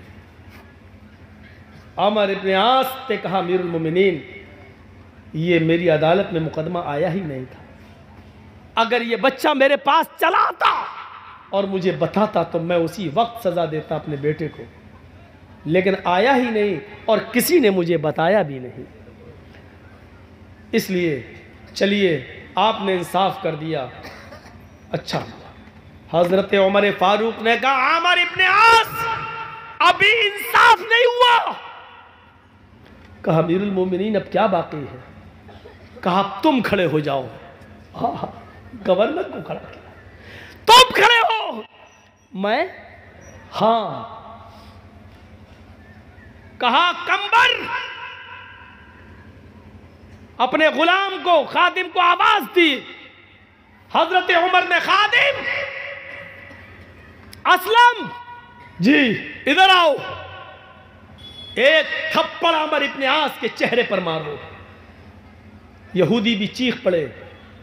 عمر ابن عاص نے کہا امیر المومنین یہ میری عدالت میں مقدمہ آیا ہی نہیں تھا، اگر یہ بچہ میرے پاس چلا آتا اور مجھے بتاتا تو میں اسی وقت سزا دیتا اپنے بیٹے کو، لیکن آیا ہی نہیں اور کسی نے مجھے بتایا بھی نہیں۔ اس لیے چلیے آپ نے انصاف کر دیا. اچھا حضرت عمر فاروق نے کہا عامر ابن عاص ابھی انصاف نہیں ہوا. کہا امیر المومنین اب کیا باقی ہے؟ کہا تم کھڑے ہو جاؤ. گورنر کو کھڑا کیا. تم کھڑے ہو. میں ہاں. کہا کمبر اپنے غلام کو خادم کو آواز دی. حضرت عمر نے خادم اسلم جی ادھر آؤ. ایک تھپڑ عمر ابن عاص کے چہرے پر مارو. یہودی بھی چیخ پڑے.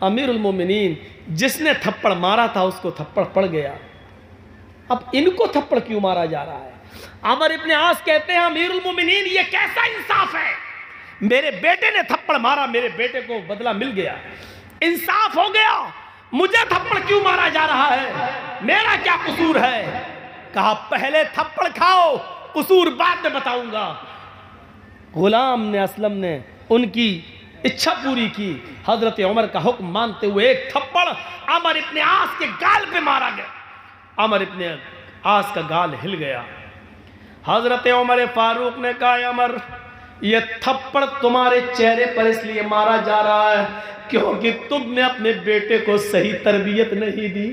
امیر المومنین جس نے تھپڑ مارا تھا اس کو تھپڑ پڑ گیا. اب ان کو تھپڑ کیوں مارا جا رہا ہے؟ عمر ابن عاص کہتے ہیں امیر المومنین یہ کیسا انصاف ہے؟ میرے بیٹے نے تھپڑ مارا, میرے بیٹے کو بدلہ مل گیا, انصاف ہو گیا. مجھے تھپڑ کیوں مارا جا رہا ہے؟ میرا کیا قصور ہے؟ کہا پہلے تھپڑ کھاؤ, قصور بعد میں بتاؤں گا. غلام نے اسلم نے ان کی اچھا پوری کی. حضرت عمر کا حکم مانتے ہوئے ایک تھپڑ عمر ابن عاص کے گال پہ مارا گیا. عمر ابن عاص کا گال ہل گیا. حضرت عمر فاروق نے کہا عمر یہ تھپڑ تمہارے چہرے پر اس لیے مارا جا رہا ہے کیونکہ تم نے اپنے بیٹے کو صحیح تربیت نہیں دی.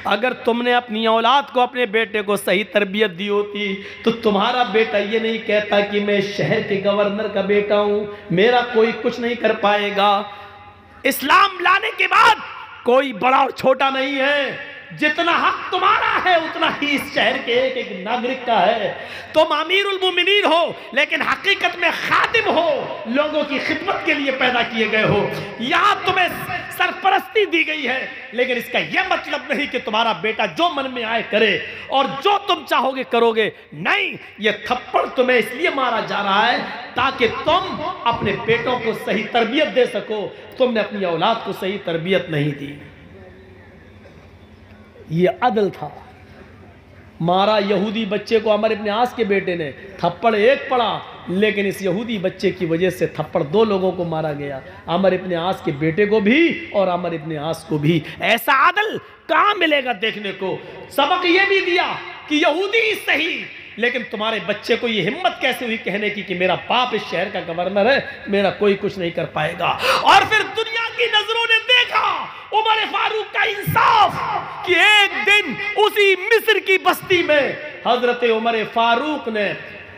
اگر تم نے اپنی اولاد کو اپنے بیٹے کو صحیح تربیت دی ہوتی تو تمہارا بیٹا یہ نہیں کہتا کہ میں شہر کے گورنر کا بیٹا ہوں, میرا کوئی کچھ نہیں کر پائے گا. اسلام لانے کے بعد کوئی بڑا اور چھوٹا نہیں ہے. جتنا حق تمہارا ہے اتنا ہی اس شہر کے ایک ایک ناگرک کا ہے. تم امیر المومنین ہو لیکن حقیقت میں خادم ہو, لوگوں کی خدمت کے لیے پیدا کیے گئے ہو. یہاں تمہیں سرپرستی دی گئی ہے لیکن اس کا یہ مطلب نہیں کہ تمہارا بیٹا جو من میں آئے کرے اور جو تم چاہو گے کرو گے. نہیں, یہ تھپڑ تمہیں اس لیے مارا جا رہا ہے تاکہ تم اپنے بیٹوں کو صحیح تربیت دے سکو. تم نے اپنی اولاد کو صحیح تربیت نہیں دی. یہ عدل تھا. مارا یہودی بچے کو عمر ابن عاص کے بیٹے نے, تھپڑ ایک پڑا لیکن اس یہودی بچے کی وجہ سے تھپڑ دو لوگوں کو مارا گیا, عمر ابن عاص کے بیٹے کو بھی اور عمر ابن عاص کو بھی. ایسا عدل کہاں ملے گا دیکھنے کو؟ سبق یہ بھی دیا کہ یہودی صحیح لیکن تمہارے بچے کو یہ ہمت کیسے ہوئی کہنے کی کہ میرا باپ اس شہر کا گورنر ہے, میرا کوئی کچھ نہیں کر پائے گا. اور پھر دنیا کی نظروں نے دیکھا عمر فاروق کا انصاف کہ ایک دن اسی مصر کی بستی میں حضرت عمر فاروق نے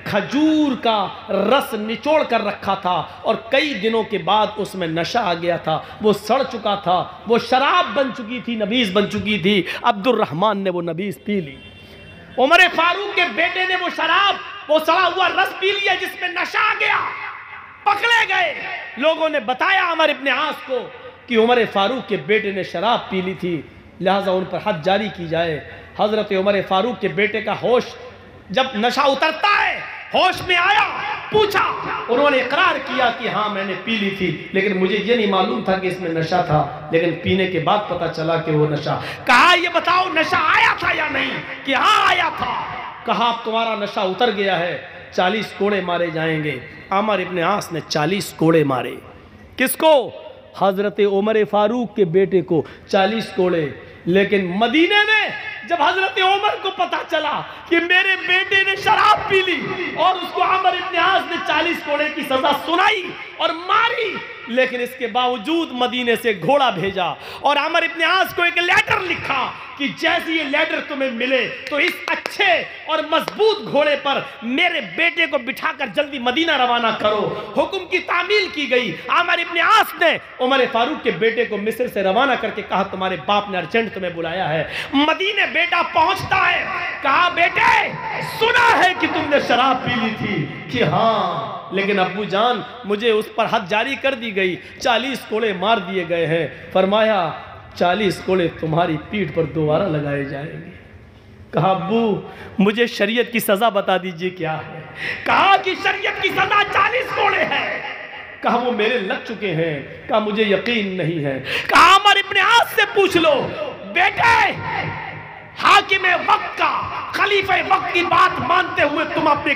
کھجور کا رس نچوڑ کر رکھا تھا اور کئی دنوں کے بعد اس میں نشہ آ گیا تھا. وہ سڑ چکا تھا, وہ شراب بن چکی تھی, نبیذ بن چکی تھی. عبد الرحمن نے وہ نبیذ پی لی. عمر فاروق کے بیٹے نے وہ شراب, وہ سڑا ہوا رس پی لیا جس میں نشہ آ گیا. پکڑے گئے. لوگوں نے بتایا عمر ابن عاص کو کہ عمر فاروق کے بیٹے نے شراب پی لی تھی, لہٰذا ان پر حد جاری کی جائے. حضرت عمر فاروق کے بیٹے کا ہوش جب نشہ اترتا ہے, ہوش میں آیا, پوچھا, انہوں نے اقرار کیا کہ ہاں میں نے پی لی تھی لیکن مجھے یہ نہیں معلوم تھا کہ اس میں نشہ تھا, لیکن پینے کے بعد پتا چلا کہ وہ نشہ. کہا یہ بتاؤ نشہ آیا تھا یا نہیں؟ کہ ہاں آیا تھا. کہا اب تمہارا نشہ اتر گیا ہے, 40 کوڑے مارے جائیں گے. عمر ابن عاص نے 40 کوڑے مارے. کس کو؟ حضرت عمر فاروق کے بیٹے کو 40 کوڑے. لیکن مدینے میں جب حضرت عمر کو پتا چلا کہ میرے بیٹے نے شراب پی لی اور اس کو عمر ابن عاص نے 40 کوڑے کی سزا سنائی اور ماری, لیکن اس کے باوجود مدینے سے گھوڑا بھیجا اور عمر ابن عاص کو ایک لیٹر لکھا کہ جیسے یہ لیٹر تمہیں ملے تو اس اچھے اور مضبوط گھوڑے پر میرے بیٹے کو بٹھا کر جلدی مدینہ روانہ کرو. حکم کی تعمیل کی گئی. عمر ابن عاص نے عمر فاروق کے بیٹے کو مصر سے روانہ کر کے کہا تمہارے باپ نے ارجنٹ تمہیں بلایا ہے. مدینے بیٹا پہنچتا ہے, کہا بیٹے سنا ہے کہ تم نے شراب پی لی تھی. کہ ہاں, لیکن ابو جان مجھے اس پر حد جاری کر دی گئی, 40 کوڑے مار دیے گئے ہیں. فرمایا 40 کوڑے تمہاری پیٹھ پر دوبارہ لگائے جائیں گے. کہا ابو مجھے شریعت کی سزا بتا دیجئے کیا ہے. کہا کہ شریعت کی سزا 40 کوڑے ہے. کہا وہ میرے لگ چکے ہیں. کہا مجھے یقین نہیں ہے. کہا عمر ابن عاص سے پوچھ لو. بیٹے حاکم وقت کا, خلیفہ وقت کی بات مانتے ہوئے تم اپنے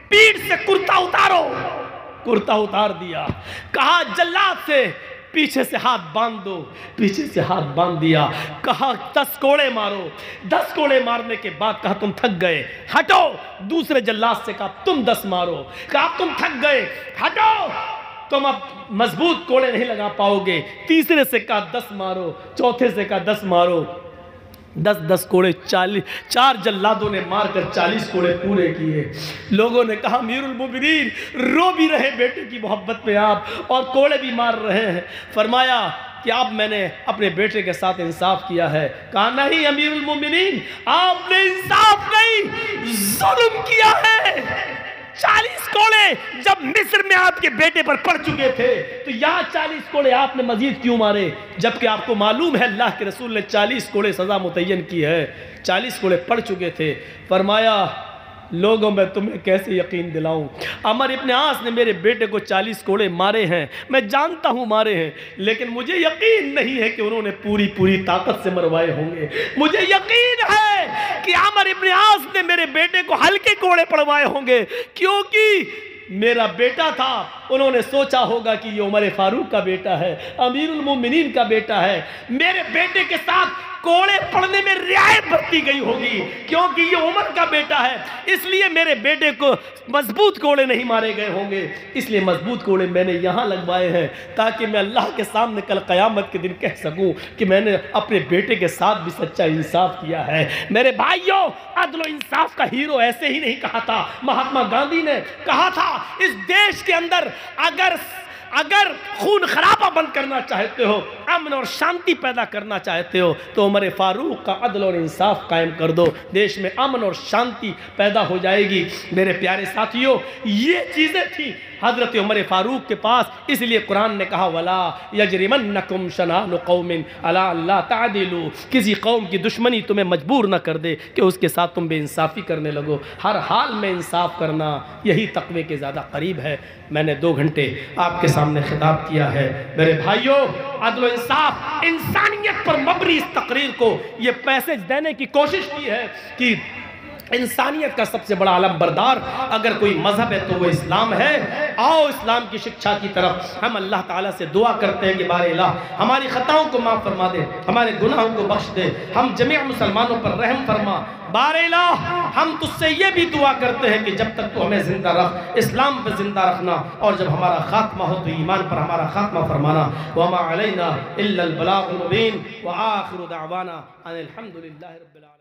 پیٹھ سے کرتا اتارو. کرتا اتار دیا، کہا جلاد سے پیچھے سے ہاتھ باندھ دو، پیچھے سے ہاتھ باندھ دیا، کہا 10 کوڑے مارو، 10 کوڑے مارنے کے بعد کہا تم تھک گئے ہٹو، دوسرے جلاد سے کہا تم 10 مارو، کہا تم تھک گئے ہٹو، تم اب مضبوط کوڑے نہیں لگا پاؤ گے، تیسرے سے کہا 10 مارو، چوتھے سے کہا 10 مارو، 10 کوڑے 4 جلادوں نے مار کر 40 کوڑے پورے کیے۔ لوگوں نے کہا امیر المومنین رو بھی رہے بیٹے کی محبت میں آپ اور کوڑے بھی مار رہے ہیں۔ فرمایا کہ اب میں نے اپنے بیٹے کے ساتھ انصاف کیا ہے۔ کہا نہیں امیر المومنین آپ نے انصاف نہیں ظلم کیا ہے۔ 40 کوڑے جب مصر میں آپ کے بیٹے پر پڑ چکے تھے تو یہاں 40 کوڑے آپ نے مزید کیوں مارے، جبکہ آپ کو معلوم ہے اللہ کے رسول نے 40 کوڑے سزا متعین کی ہے، 40 کوڑے پڑ چکے تھے۔ فرمایا لوگوں میں تمہیں کیسے یقین دلاؤں، عمر ابن عاص نے میرے بیٹے کو 40 کوڑے مارے ہیں، میں جانتا ہوں مارے ہیں، لیکن مجھے یقین نہیں ہے کہ انہوں نے پوری طاقت سے مروائے ہوں گے۔ مجھے یقین ہے کہ عمر ابن عاص نے میرے بیٹے کو ہلکے کوڑے پڑوائے ہوں گے، کیونکہ میرا بیٹا تھا، انہوں نے سوچا ہوگا کہ یہ عمر فاروق کا بیٹا ہے، امیر المومنین کا بیٹا ہے، میرے بیٹے کے ساتھ کوڑے پڑنے میں رعایت برتی گئی ہوگی کیونکہ یہ عمر کا بیٹا ہے، اس لیے میرے بیٹے کو مضبوط کوڑے نہیں مارے گئے ہوں گے، اس لیے مضبوط کوڑے میں نے یہاں لگوائے ہیں تاکہ میں اللہ کے سامنے کل قیامت کے دن کہہ سکوں کہ میں نے اپنے بیٹے کے ساتھ بھی سچا انصاف کیا ہے۔ میرے بھائیوں، عدل و انصاف کا ہیرو ایسے ہی نہیں کہا تھا، مہاتما گاندھی نے کہا تھا اس دیش کے اندر اگر خون خرابہ بند کرنا چاہتے ہو، امن اور شانتی پیدا کرنا چاہتے ہو تو عمر فاروق کا عدل اور انصاف قائم کر دو، دیش میں امن اور شانتی پیدا ہو جائے گی۔ میرے پیارے ساتھیوں، یہ چیزیں تھیں حضرت عمر فاروق کے پاس، اس لیے قرآن نے کہا وَلَا يَجْرِمَنَّكُمْ شَنَآنُ قَوْمٍ عَلَىٰ أَلَّا تَعْدِلُوا، کسی قوم کی دشمنی تمہیں مجبور نہ کر دے کہ اس کے ساتھ تم بے انصافی کرنے لگو، ہر حال میں انصاف کرنا یہی تقوی کے زیادہ قریب ہے۔ میں نے 2 گھنٹے آپ کے سامنے خطاب کیا ہے۔ میرے بھائیوں، عدل و انصاف، انسانیت پر مبنی اس تقریر کو یہ پیسج دینے کی کوشش کی ہے کہ انسانیت کا سب سے بڑا علم بردار اگر کوئی مذہب ہے تو وہ اسلام ہے۔ آؤ اسلام کی شکشا کی طرف ہم اللہ تعالیٰ سے دعا کرتے ہیں کہ بار الہ ہماری خطاؤں کو معاف فرما دے، ہمارے گناہوں کو بخش دے، ہم جميع مسلمانوں پر رحم فرما۔ بار الہ ہم تجھ سے یہ بھی دعا کرتے ہیں کہ جب تک تو ہمیں زندہ رکھ، اسلام پر زندہ رکھنا، اور جب ہمارا خاتمہ ہو تو ایمان پر ہمارا خاتمہ فرمانا۔ وما علینا الا البلاغ المبین، وآخر دعوانا ان الحمد للہ رب العالمین۔